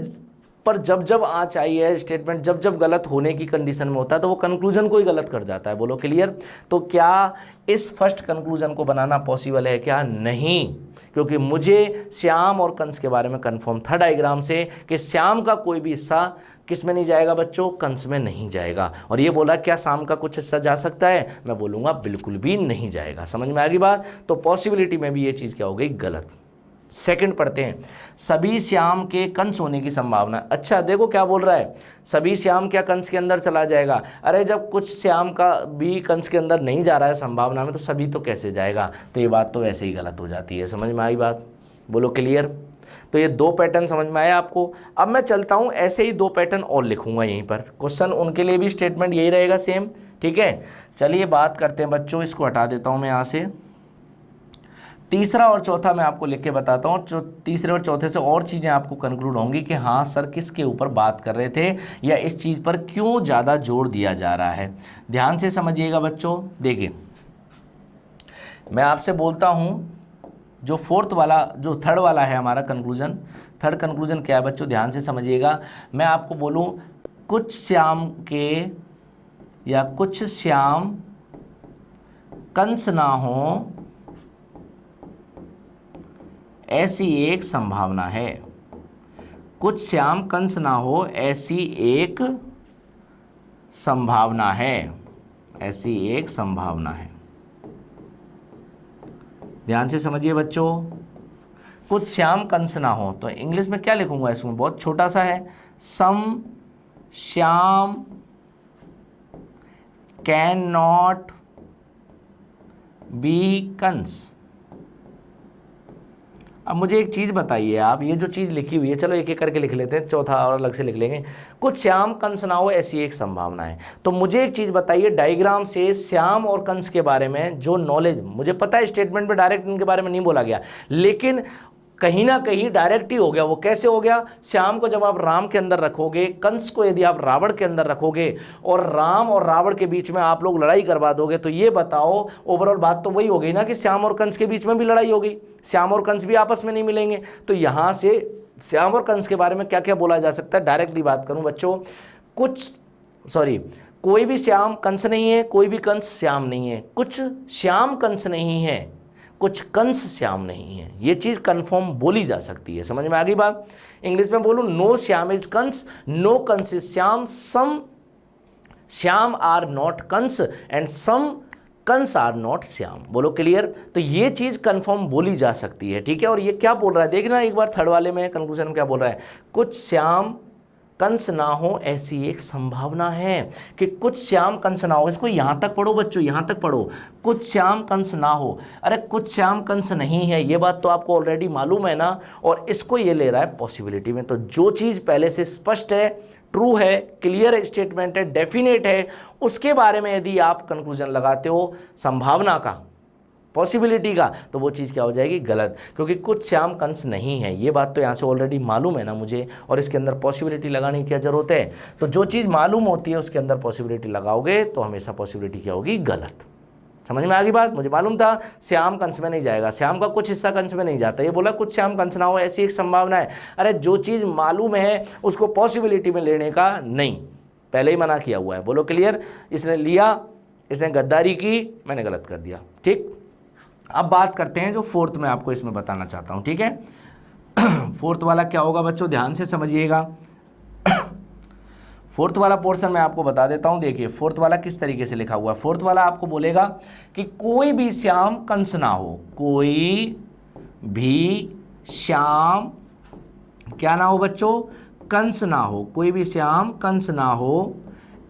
पर जब जब आँच आई है, स्टेटमेंट जब जब गलत होने की कंडीशन में होता है तो वो कंक्लूजन को ही गलत कर जाता है। बोलो क्लियर। तो क्या इस फर्स्ट कंक्लूजन को बनाना पॉसिबल है क्या? नहीं, क्योंकि मुझे श्याम और कंस के बारे में कंफर्म था डायग्राम से कि श्याम का कोई भी हिस्सा किस में नहीं जाएगा बच्चों? कंस में नहीं जाएगा। और ये बोला क्या श्याम का कुछ हिस्सा जा सकता है? मैं बोलूँगा बिल्कुल भी नहीं जाएगा। समझ में आ गई बात? तो पॉसिबिलिटी में भी ये चीज़ क्या हो गई? गलत। सेकंड पढ़ते हैं, सभी श्याम के कंस होने की संभावना। अच्छा देखो क्या बोल रहा है, सभी श्याम क्या कंस के अंदर चला जाएगा? अरे जब कुछ श्याम का भी कंस के अंदर नहीं जा रहा है संभावना में, तो सभी तो कैसे जाएगा? तो ये बात तो वैसे ही गलत हो जाती है। समझ में आई बात? बोलो क्लियर? तो ये दो पैटर्न समझ में आया आपको। अब मैं चलता हूँ, ऐसे ही दो पैटर्न और लिखूंगा यहीं पर, क्वेश्चन उनके लिए भी स्टेटमेंट यही रहेगा सेम, ठीक है। चलिए बात करते हैं बच्चों, इसको हटा देता हूँ मैं यहाँ से। तीसरा और चौथा मैं आपको लिख के बताता हूँ, जो तीसरे और चौथे से और चीज़ें आपको कंक्लूड होंगी कि हाँ सर किसके ऊपर बात कर रहे थे या इस चीज़ पर क्यों ज़्यादा जोर दिया जा रहा है। ध्यान से समझिएगा बच्चों। देखिए मैं आपसे बोलता हूँ, जो फोर्थ वाला, जो थर्ड वाला है हमारा कंक्लूजन, थर्ड कंक्लूजन क्या है बच्चों? ध्यान से समझिएगा। मैं आपको बोलूँ कुछ श्याम के या कुछ श्याम कंस ना हो, ऐसी एक संभावना है। कुछ श्याम कंस ना हो, ऐसी एक संभावना है, ऐसी एक संभावना है। ध्यान से समझिए बच्चों, कुछ श्याम कंस ना हो, तो इंग्लिश में क्या लिखूंगा इसमें? बहुत छोटा सा है, some Shyam can not be Kans. अब मुझे एक चीज़ बताइए आप, ये जो चीज़ लिखी हुई है, चलो एक एक करके लिख लेते हैं, चौथा और अलग से लिख लेंगे। कुछ श्याम कंस ना हो, ऐसी एक संभावना है। तो मुझे एक चीज़ बताइए, डायग्राम से श्याम और कंस के बारे में जो नॉलेज, मुझे पता है स्टेटमेंट में डायरेक्ट इनके बारे में नहीं बोला गया, लेकिन कहीं ना कहीं डायरेक्ट ही हो गया। वो कैसे हो गया? श्याम को जब आप राम के अंदर रखोगे, कंस को यदि आप रावण के अंदर रखोगे और राम और रावण के बीच में आप लोग लड़ाई करवा दोगे, तो ये बताओ ओवरऑल बात तो वही हो गई ना कि श्याम और कंस के बीच में भी लड़ाई हो गई, श्याम और कंस भी आपस में नहीं मिलेंगे। तो यहाँ से श्याम और कंस के बारे में क्या क्या बोला जा सकता है? डायरेक्टली बात करूँ बच्चों, कोई भी श्याम कंस नहीं है, कोई भी कंस श्याम नहीं है, कुछ श्याम कंस नहीं है, कुछ कंस श्याम नहीं है। ये चीज़ कंफर्म बोली जा सकती है। समझ में आ गई बात? इंग्लिश में बोलूँ, no Shyam is Kans, no Kans is Shyam, some Shyam are not Kans and some Kans are not Shyam. बोलो क्लियर? तो ये चीज़ कंफर्म बोली जा सकती है, ठीक है। और ये क्या बोल रहा है देखना एक बार, थर्ड वाले में कंक्लूजन में क्या बोल रहा है? कुछ श्याम कंस ना हो, ऐसी एक संभावना है कि कुछ श्याम कंस ना हो। इसको यहां तक पढ़ो बच्चों, यहां तक पढ़ो, कुछ श्याम कंस ना हो। अरे कुछ श्याम कंस नहीं है, ये बात तो आपको ऑलरेडी मालूम है ना, और इसको ये ले रहा है पॉसिबिलिटी में। तो जो चीज़ पहले से स्पष्ट है, ट्रू है, क्लियर स्टेटमेंट है, डेफिनेट है, उसके बारे में यदि आप कंक्लूजन लगाते हो संभावना का, पॉसिबिलिटी का, तो वो चीज़ क्या हो जाएगी? गलत। क्योंकि कुछ श्याम कंस नहीं है, ये बात तो यहाँ से ऑलरेडी मालूम है ना मुझे, और इसके अंदर पॉसिबिलिटी लगाने की क्या जरूरत है? तो जो चीज़ मालूम होती है उसके अंदर पॉसिबिलिटी लगाओगे तो हमेशा पॉसिबिलिटी क्या होगी? गलत। समझ में आ गई बात? मुझे मालूम था श्याम कंस में नहीं जाएगा, श्याम का कुछ हिस्सा कंस में नहीं जाता, ये बोला कुछ श्याम कंस ना हो, ऐसी एक संभावना है। अरे जो चीज़ मालूम है उसको पॉसिबिलिटी में लेने का नहीं, पहले ही मना किया हुआ है। बोलो क्लियर? इसने लिया, इसने गद्दारी की, मैंने गलत कर दिया, ठीक। अब बात करते हैं जो फोर्थ में आपको इसमें बताना चाहता हूं, ठीक है। फोर्थ वाला क्या होगा बच्चों? ध्यान से समझिएगा। फोर्थ वाला पोर्शन मैं आपको बता देता हूं। देखिए फोर्थ वाला किस तरीके से लिखा हुआ है। फोर्थ वाला आपको बोलेगा कि कोई भी श्याम कंस ना हो, कोई भी श्याम क्या ना हो बच्चों? कंस ना हो। कोई भी श्याम कंस ना हो,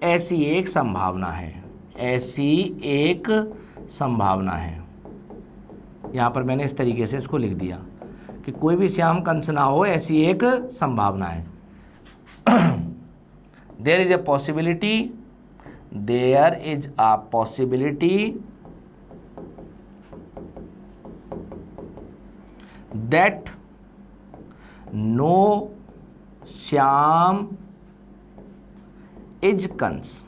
ऐसी एक संभावना है, ऐसी एक संभावना है। यहाँ पर मैंने इस तरीके से इसको लिख दिया कि कोई भी श्याम कंस ना हो, ऐसी एक संभावना है। There is a possibility, there is a possibility that no Shyam is Kans.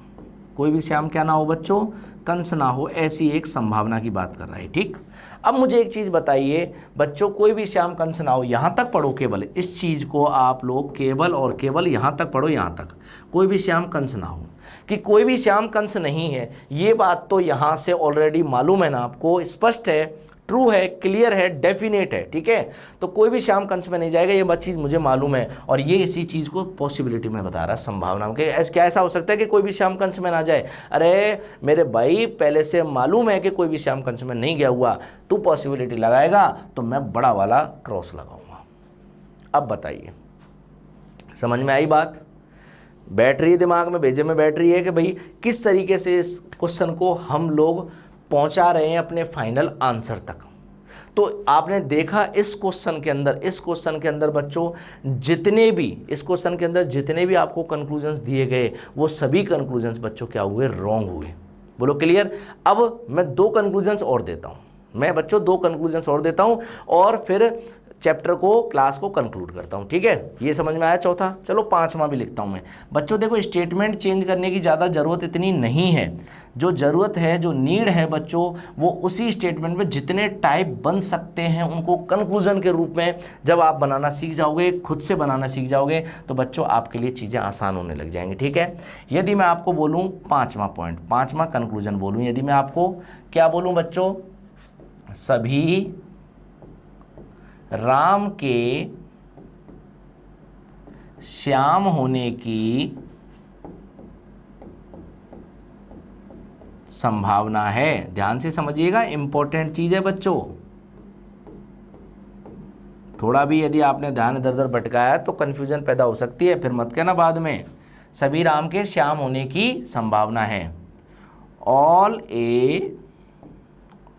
कोई भी श्याम क्या ना हो बच्चों? कंस ना हो, ऐसी एक संभावना की बात कर रहा है, ठीक। अब मुझे एक चीज़ बताइए बच्चों, कोई भी श्याम कंस ना हो, यहाँ तक पढ़ो केवल, इस चीज़ को आप लोग केवल और केवल यहाँ तक पढ़ो, यहाँ तक। कोई भी श्याम कंस ना हो, कि कोई भी श्याम कंस नहीं है, ये बात तो यहाँ से ऑलरेडी मालूम है ना आपको, स्पष्ट है, ट्रू है, क्लियर है, डेफिनेट है, ठीक है। तो कोई भी श्याम कंस में नहीं जाएगा, ये बात चीज़ मुझे मालूम है, और ये इसी चीज़ को पॉसिबिलिटी में बता रहा है, संभावना के क्या ऐसा हो सकता है कि कोई भी श्याम कंस में ना जाए। अरे मेरे भाई, पहले से मालूम है कि कोई भी श्याम कंस में नहीं गया हुआ, तू पॉसिबिलिटी लगाएगा तो मैं बड़ा वाला क्रॉस लगाऊंगा। अब बताइए, समझ में आई बात? बैटरी दिमाग में भेजे में बैटरी है कि भाई किस तरीके से इस क्वेश्चन को हम लोग पहुंचा रहे हैं अपने फाइनल आंसर तक। तो आपने देखा इस क्वेश्चन के अंदर बच्चों इस क्वेश्चन के अंदर जितने भी आपको कंक्लूजन्स दिए गए, वो सभी कंक्लूजन्स बच्चों क्या हुए? रॉन्ग हुए। बोलो क्लियर? अब मैं दो कंक्लूजन्स और देता हूं, और फिर चैप्टर को, क्लास को कंक्लूड करता हूं, ठीक है? ये समझ में आया चौथा? चलो पांचवा भी लिखता हूं मैं। बच्चों देखो, स्टेटमेंट चेंज करने की ज़्यादा ज़रूरत इतनी नहीं है। जो ज़रूरत है, जो नीड है बच्चों, वो उसी स्टेटमेंट में जितने टाइप बन सकते हैं उनको कंक्लूजन के रूप में जब आप बनाना सीख जाओगे, खुद से बनाना सीख जाओगे, तो बच्चों आपके लिए चीज़ें आसान होने लग जाएंगी, ठीक है? यदि मैं आपको बोलूँ पाँचवा पॉइंट, पाँचवा कंक्लूजन बोलूँ, यदि मैं आपको क्या बोलूँ बच्चों? सभी राम के श्याम होने की संभावना है। ध्यान से समझिएगा, इंपॉर्टेंट चीज है बच्चों। थोड़ा भी यदि आपने ध्यान इधर उधर भटकाया तो कंफ्यूजन पैदा हो सकती है, फिर मत कहना बाद में। सभी राम के श्याम होने की संभावना है। ऑल ए,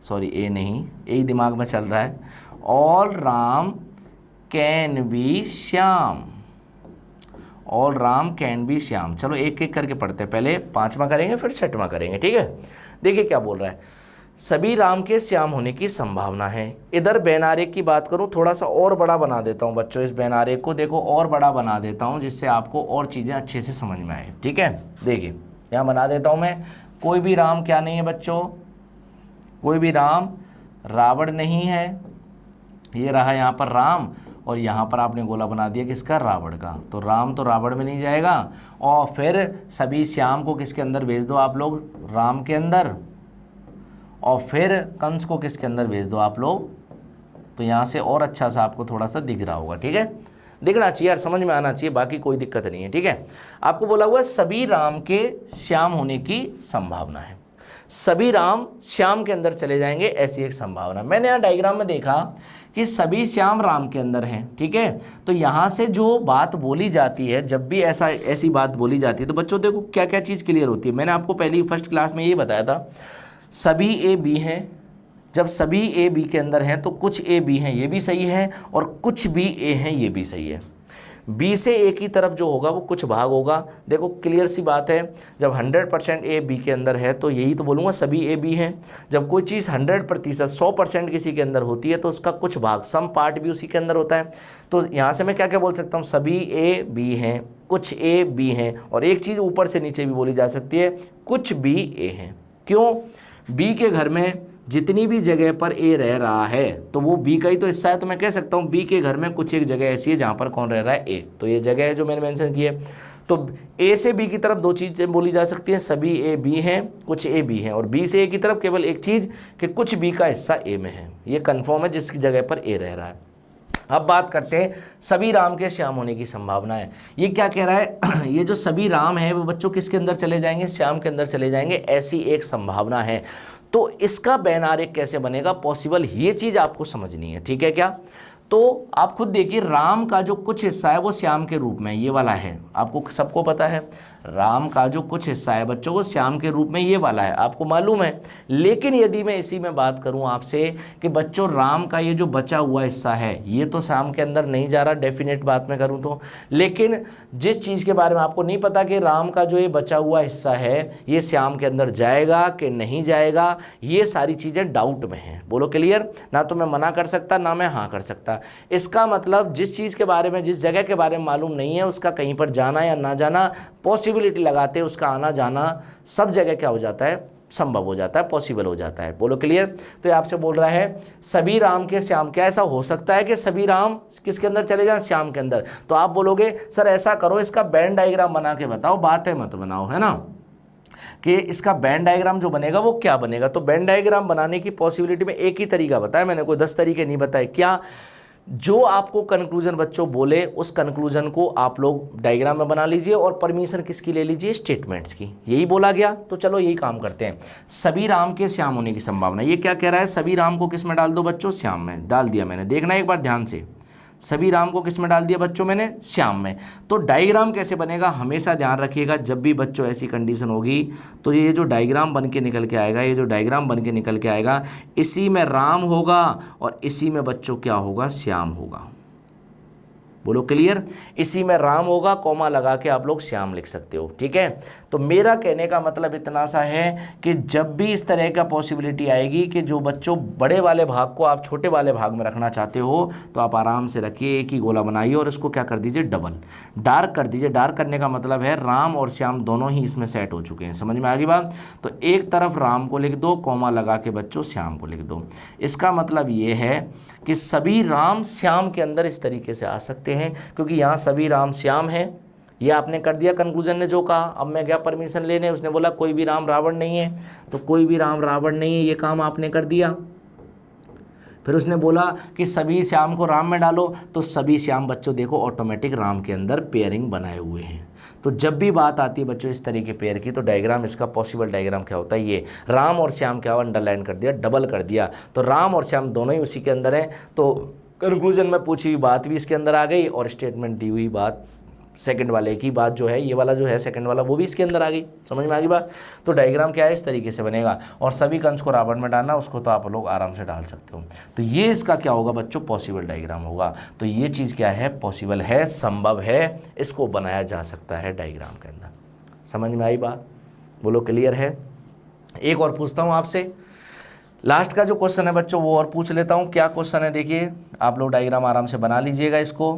सॉरी ए नहीं, ए दिमाग में चल रहा है। All Ram can be Shyam, all Ram can be Shyam. चलो एक एक करके पढ़ते हैं, पहले पांचवा करेंगे फिर छठवां करेंगे, ठीक है? देखिए क्या बोल रहा है, सभी राम के श्याम होने की संभावना है। इधर बैनारेक की बात करूं, थोड़ा सा और बड़ा बना देता हूं बच्चों, इस बैनारेक को देखो और बड़ा बना देता हूं, जिससे आपको और चीज़ें अच्छे से समझ में आए, ठीक है? देखिए यहाँ बना देता हूँ मैं, कोई भी राम क्या नहीं है बच्चों? कोई भी राम रावण नहीं है। ये रहा यहाँ पर राम, और यहाँ पर आपने गोला बना दिया किसका? रावण का। तो राम तो रावण में नहीं जाएगा। और फिर सभी श्याम को किसके अंदर भेज दो आप लोग? राम के अंदर। और फिर कंस को किसके अंदर भेज दो आप लोग? तो यहाँ से और अच्छा सा आपको थोड़ा सा दिख रहा होगा, ठीक है? दिखना चाहिए यार, समझ में आना चाहिए, बाकी कोई दिक्कत नहीं है, ठीक है? आपको बोला हुआ सभी राम के श्याम होने की संभावना है। सभी राम श्याम के अंदर चले जाएंगे, ऐसी एक संभावना। मैंने यहाँ डायग्राम में देखा कि सभी श्याम राम के अंदर हैं, ठीक है? तो यहाँ से जो बात बोली जाती है, जब भी ऐसी बात बोली जाती है, तो बच्चों देखो क्या क्या चीज़ क्लियर होती है। मैंने आपको पहली फर्स्ट क्लास में ये बताया था, सभी ए बी हैं। जब सभी ए बी के अंदर हैं तो कुछ ए बी हैं, ये भी सही है, और कुछ बी ए हैं, ये भी सही है। बी से ए की तरफ जो होगा वो कुछ भाग होगा। देखो क्लियर सी बात है, जब 100% ए बी के अंदर है तो यही तो बोलूँगा सभी ए बी हैं। जब कोई चीज़ 100% 100% किसी के अंदर होती है तो उसका कुछ भाग, सम पार्ट भी उसी के अंदर होता है। तो यहाँ से मैं क्या क्या बोल सकता हूँ? सभी ए बी हैं, कुछ ए बी हैं, और एक चीज़ ऊपर से नीचे भी बोली जा सकती है, कुछ बी ए हैं। क्यों? बी के घर में जितनी भी जगह पर ए रह रहा है तो वो बी का ही तो हिस्सा है, तो मैं कह सकता हूँ बी के घर में कुछ एक जगह ऐसी है जहाँ पर कौन रह रहा है? ए। तो ये जगह है जो मैंने मेंशन की है। तो ए से बी की तरफ दो चीज़ें बोली जा सकती हैं, सभी ए बी हैं, कुछ ए बी हैं, और बी से ए की तरफ केवल एक चीज़ कि कुछ बी का हिस्सा ए में है। ये कन्फर्म है जिसकी जगह पर ए रह रहा है। अब बात करते हैं सभी राम के श्याम होने की संभावना है। ये क्या कह रहा है? ये जो सभी राम है वो बच्चों किसके अंदर चले जाएंगे? श्याम के अंदर चले जाएंगे, ऐसी एक संभावना है। तो इसका बैनारेक कैसे बनेगा? पॉसिबल, ये चीज़ आपको समझनी है, ठीक है क्या? तो आप खुद देखिए, राम का जो कुछ हिस्सा है वो श्याम के रूप में ये वाला है, आपको सबको पता है। राम का जो कुछ हिस्सा है बच्चों वो श्याम के रूप में ये वाला है, आपको मालूम है। लेकिन यदि मैं इसी में बात करूं आपसे कि बच्चों राम का ये जो बचा हुआ हिस्सा है ये तो श्याम के अंदर नहीं जा रहा, डेफिनेट बात में करूं तो। लेकिन जिस चीज़ के बारे में आपको नहीं पता कि राम का जो ये बचा हुआ हिस्सा है ये श्याम के अंदर जाएगा कि नहीं जाएगा, ये सारी चीज़ें डाउट में हैं। बोलो क्लियर? ना तो मैं मना कर सकता, ना मैं हाँ कर सकता। इसका मतलब जिस चीज़ के बारे में, जिस जगह के बारे में मालूम नहीं है, उसका कहीं पर जाना या ना जाना, पॉसिबिलिटी लगाते उसका आना जाना सब जगह क्या हो जाता है? संभव हो जाता है, पॉसिबल हो जाता है। बोलो क्लियर? तो ये आपसे बोल रहा है सभी राम के श्याम। क्या ऐसा हो सकता है कि सभी राम किसके अंदर चले जाएं? श्याम के अंदर। तो आप बोलोगे सर ऐसा करो, इसका बैंड डायग्राम बना के बताओ, बातें मत बनाओ, है ना? कि इसका वेन डायग्राम जो बनेगा वो क्या बनेगा। तो वेन डायग्राम बनाने की पॉसिबिलिटी में एक ही तरीका बताया मैंने, कोई 10 तरीके नहीं बताए। क्या? जो आपको कंक्लूजन बच्चों बोले उस कंक्लूजन को आप लोग डायग्राम में बना लीजिए और परमिशन किसकी ले लीजिए, स्टेटमेंट्स की। यही बोला गया, तो चलो यही काम करते हैं। सभी राम के श्याम होने की संभावना, ये क्या कह रहा है, सभी राम को किस में डाल दो बच्चों, श्याम में डाल दिया मैंने। देखना एक बार ध्यान से, सभी राम को किस में डाल दिया बच्चों मैंने, श्याम में। तो डायग्राम कैसे बनेगा, हमेशा ध्यान रखिएगा, जब भी बच्चों ऐसी कंडीशन होगी तो ये जो डायग्राम बन के निकल के आएगा, ये जो डायग्राम बन के निकल के आएगा, इसी में राम होगा और इसी में बच्चों क्या होगा, श्याम होगा। बोलो क्लियर, इसी में राम होगा, कॉमा लगा के आप लोग श्याम लिख सकते हो, ठीक है। तो मेरा कहने का मतलब इतना सा है कि जब भी इस तरह का पॉसिबिलिटी आएगी कि जो बच्चों बड़े वाले भाग को आप छोटे वाले भाग में रखना चाहते हो, तो आप आराम से रखिए, एक ही गोला बनाइए और इसको क्या कर दीजिए, डबल डार्क कर दीजिए। डार्क करने का मतलब है राम और श्याम दोनों ही इसमें सेट हो चुके हैं, समझ में आ गई बात। तो एक तरफ राम को लिख दो, कॉमा लगा के बच्चों श्याम को लिख दो। इसका मतलब ये है कि सभी राम श्याम के अंदर इस तरीके से आ सकते हैं, क्योंकि यहाँ सभी राम श्याम है। ये आपने कर दिया कंक्लूजन ने जो कहा। अब मैं गया परमिशन लेने, उसने बोला कोई भी राम रावण नहीं है, तो कोई भी राम रावण नहीं है, ये काम आपने कर दिया। फिर उसने बोला कि सभी श्याम को राम में डालो, तो सभी श्याम बच्चों देखो ऑटोमेटिक राम के अंदर पेयरिंग बनाए हुए हैं। तो जब भी बात आती है बच्चों इस तरीके पेयर की, तो डायग्राम इसका पॉसिबल डायग्राम क्या होता है, ये राम और श्याम क्या अंडरलाइन कर दिया, डबल कर दिया, तो राम और श्याम दोनों ही उसी के अंदर हैं। तो कंक्लूजन में पूछी हुई बात भी इसके अंदर आ गई और स्टेटमेंट दी हुई बात सेकंड वाले की बात जो है, ये वाला जो है सेकंड वाला, वो भी इसके अंदर आ गई। समझ में आ गई बात। तो डायग्राम क्या है, इस तरीके से बनेगा। और सभी कंस को रावण में डालना, उसको तो आप लोग आराम से डाल सकते हो। तो ये इसका क्या होगा बच्चों, पॉसिबल डायग्राम होगा। तो ये चीज़ क्या है, पॉसिबल है, संभव है, इसको बनाया जा सकता है डायग्राम के अंदर। समझ में आई बात, बोलो क्लियर है। एक और पूछता हूँ आपसे, लास्ट का जो क्वेश्चन है बच्चों वो और पूछ लेता हूँ। क्या क्वेश्चन है देखिए, आप लोग डायग्राम आराम से बना लीजिएगा इसको।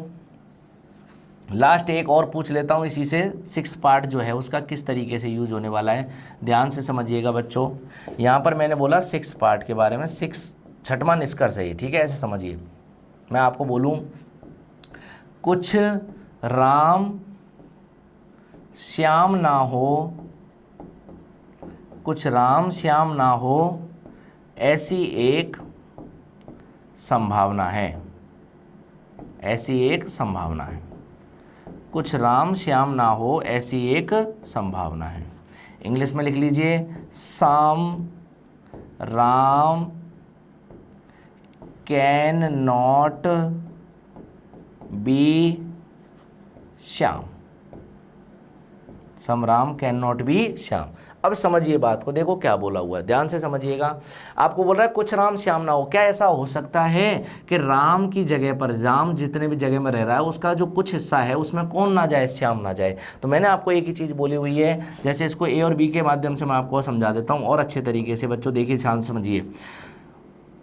लास्ट एक और पूछ लेता हूँ इसी से, 6 पार्ट जो है उसका किस तरीके से यूज होने वाला है, ध्यान से समझिएगा बच्चों। यहाँ पर मैंने बोला 6 पार्ट के बारे में, 6 छठवां निष्कर्ष है ये, ठीक है, ऐसे समझिए। मैं आपको बोलूँ कुछ राम श्याम ना हो, कुछ राम श्याम ना हो, ऐसी एक संभावना है, ऐसी एक संभावना है। कुछ राम श्याम ना हो ऐसी एक संभावना है। इंग्लिश में लिख लीजिए, some Ram can not be Shyam, some Ram can not be Shyam. अब समझिए बात को, देखो क्या बोला हुआ है, ध्यान से समझिएगा। आपको बोल रहा है कुछ राम श्याम ना हो। क्या ऐसा हो सकता है कि राम की जगह पर, राम जितने भी जगह में रह रहा है उसका जो कुछ हिस्सा है उसमें कौन ना जाए, श्याम ना जाए। तो मैंने आपको एक ही चीज़ बोली हुई है, जैसे इसको ए और बी के माध्यम से मैं आपको समझा देता हूँ और अच्छे तरीके से। बच्चों देखिए ध्यान से समझिए,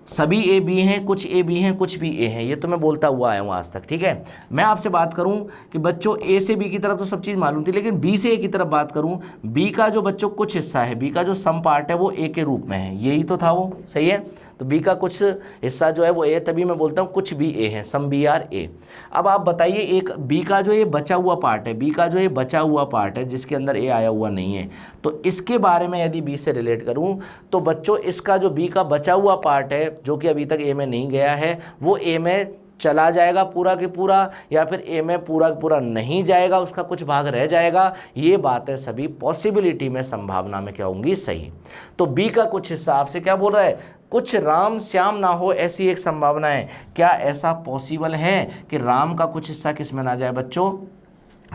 सभी ए बी हैं, कुछ ए बी हैं, कुछ भी ए हैं, ये तो मैं बोलता हुआ आया हूँ आज तक, ठीक है। मैं आपसे बात करूँ कि बच्चों ए से बी की तरफ तो सब चीज़ मालूम थी, लेकिन बी से ए की तरफ बात करूँ, बी का जो बच्चों कुछ हिस्सा है, बी का जो सम पार्ट है वो ए के रूप में है, यही तो था वो, सही है। तो बी का कुछ हिस्सा जो है वो ए, तभी मैं बोलता हूँ कुछ भी ए है, सम बी आर ए। अब आप बताइए, एक बी का जो ये बचा हुआ पार्ट है, बी का जो ये बचा हुआ पार्ट है जिसके अंदर ए आया हुआ नहीं है, तो इसके बारे में यदि बी से रिलेट करूँ तो बच्चों इसका जो बी का बचा हुआ पार्ट है जो कि अभी तक ए में नहीं गया है, वो ए में चला जाएगा पूरा के पूरा, या फिर ए में पूरा का पूरा नहीं जाएगा, उसका कुछ भाग रह जाएगा। ये बातें सभी पॉसिबिलिटी में, संभावना में क्या होंगी, सही। तो बी का कुछ हिस्सा आपसे क्या बोल रहा है, कुछ राम श्याम ना हो ऐसी एक संभावना है। क्या ऐसा पॉसिबल है कि राम का कुछ हिस्सा किस में ना जाए बच्चों,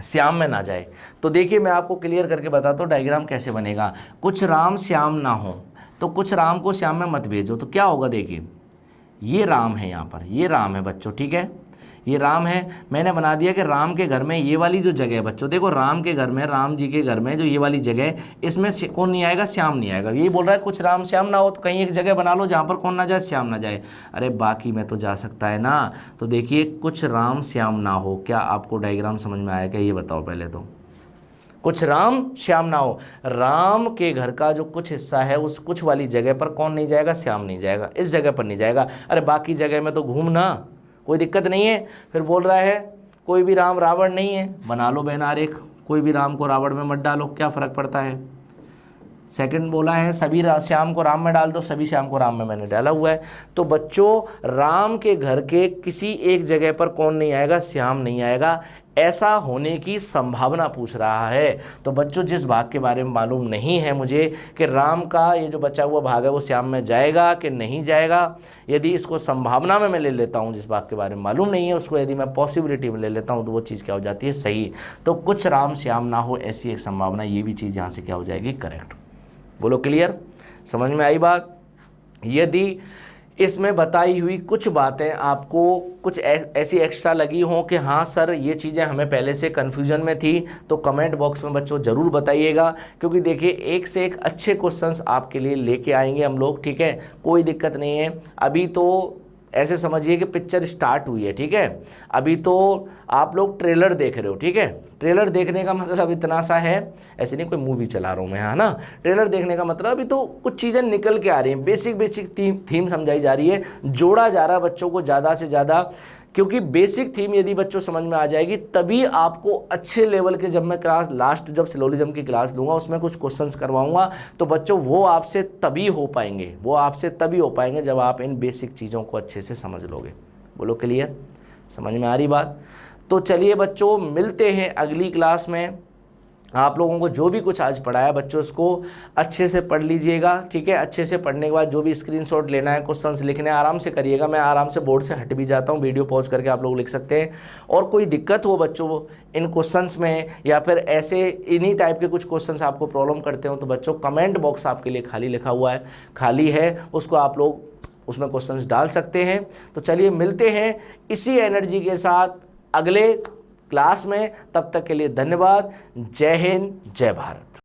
श्याम में ना जाए? तो देखिए मैं आपको क्लियर करके बताता हूँ डायग्राम कैसे बनेगा। कुछ राम श्याम ना हो, तो कुछ राम को श्याम में मत भेजो, तो क्या होगा देखिए, ये राम है, यहाँ पर ये राम है बच्चों, ठीक है, ये राम है। मैंने बना दिया कि राम के घर में ये वाली जो जगह है बच्चों, देखो राम के घर में, राम जी के घर में जो ये वाली जगह, इसमें कौन नहीं आएगा, श्याम नहीं आएगा। यही बोल रहा है कुछ राम श्याम ना हो, तो कहीं एक जगह बना लो जहाँ पर कौन ना जाए, श्याम ना जाए। अरे बाकी में तो जा सकता है ना। तो देखिए कुछ राम श्याम ना हो, क्या आपको डायग्राम समझ में आया क्या, ये बताओ पहले तो। कुछ राम श्याम ना हो, राम के घर का जो कुछ हिस्सा है उस कुछ वाली जगह पर कौन नहीं जाएगा, श्याम नहीं जाएगा, इस जगह पर नहीं जाएगा। अरे बाकी जगह में तो घूमना, कोई दिक्कत नहीं है। फिर बोल रहा है कोई भी राम रावण नहीं है, बना लो बैन आरेख, कोई भी राम को रावण में मत डालो, क्या फ़र्क पड़ता है। सेकंड बोला है सभी श्याम को राम में डाल दो, सभी श्याम को राम में मैंने डाला हुआ है। तो बच्चों राम के घर के किसी एक जगह पर कौन नहीं आएगा, श्याम नहीं आएगा, ऐसा होने की संभावना पूछ रहा है। तो बच्चों जिस भाग के बारे में मालूम नहीं है मुझे कि राम का ये जो बचा हुआ भाग है वो श्याम में जाएगा कि नहीं जाएगा, यदि इसको संभावना में मैं ले लेता हूँ, जिस भाग के बारे में मालूम नहीं है उसको यदि मैं पॉसिबिलिटी में ले लेता हूँ तो वो चीज़ क्या हो जाती है, सही। तो कुछ राम श्याम ना हो ऐसी एक संभावना, ये भी चीज़ यहाँ से क्या हो जाएगी, करेक्ट। बोलो क्लियर, समझ में आई बात। यदि इसमें बताई हुई कुछ बातें आपको कुछ ऐसी एक्स्ट्रा लगी हों कि हाँ सर ये चीज़ें हमें पहले से कन्फ्यूजन में थी, तो कमेंट बॉक्स में बच्चों ज़रूर बताइएगा, क्योंकि देखिए एक से एक अच्छे क्वेश्चंस आपके लिए लेके आएंगे हम लोग, ठीक है, कोई दिक्कत नहीं है। अभी तो ऐसे समझिए कि पिक्चर स्टार्ट हुई है, ठीक है, अभी तो आप लोग ट्रेलर देख रहे हो, ठीक है। ट्रेलर देखने का मतलब इतना सा है, ऐसे नहीं कोई मूवी चला रहा हूँ मैं, है ना। ट्रेलर देखने का मतलब अभी तो कुछ चीज़ें निकल के आ रही हैं, बेसिक थीम समझाई जा रही है, जोड़ा जा रहा है बच्चों को ज़्यादा से ज़्यादा, क्योंकि बेसिक थीम यदि बच्चों समझ में आ जाएगी तभी आपको अच्छे लेवल के, जब मैं क्लास लास्ट जब सिलोलिज्म की क्लास लूँगा उसमें कुछ क्वेश्चंस करवाऊँगा तो बच्चों वो आपसे तभी हो पाएंगे, वो आपसे तभी हो पाएंगे जब आप इन बेसिक चीज़ों को अच्छे से समझ लोगे। बोलो क्लियर, समझ में आ रही बात। तो चलिए बच्चों मिलते हैं अगली क्लास में। आप लोगों को जो भी कुछ आज पढ़ाया बच्चों उसको अच्छे से पढ़ लीजिएगा, ठीक है। अच्छे से पढ़ने के बाद जो भी स्क्रीनशॉट लेना है, क्वेश्चंस लिखने आराम से करिएगा, मैं आराम से बोर्ड से हट भी जाता हूँ, वीडियो पॉज करके आप लोग लिख सकते हैं। और कोई दिक्कत हो बच्चों इन क्वेश्चंस में या फिर ऐसे इन्हीं टाइप के कुछ क्वेश्चंस आपको प्रॉब्लम करते हो तो बच्चों कमेंट बॉक्स आपके लिए खाली लिखा हुआ है, खाली है, उसको आप लोग उसमें क्वेश्चंस डाल सकते हैं। तो चलिए मिलते हैं इसी एनर्जी के साथ अगले क्लास में, तब तक के लिए धन्यवाद। जय हिंद, जय भारत।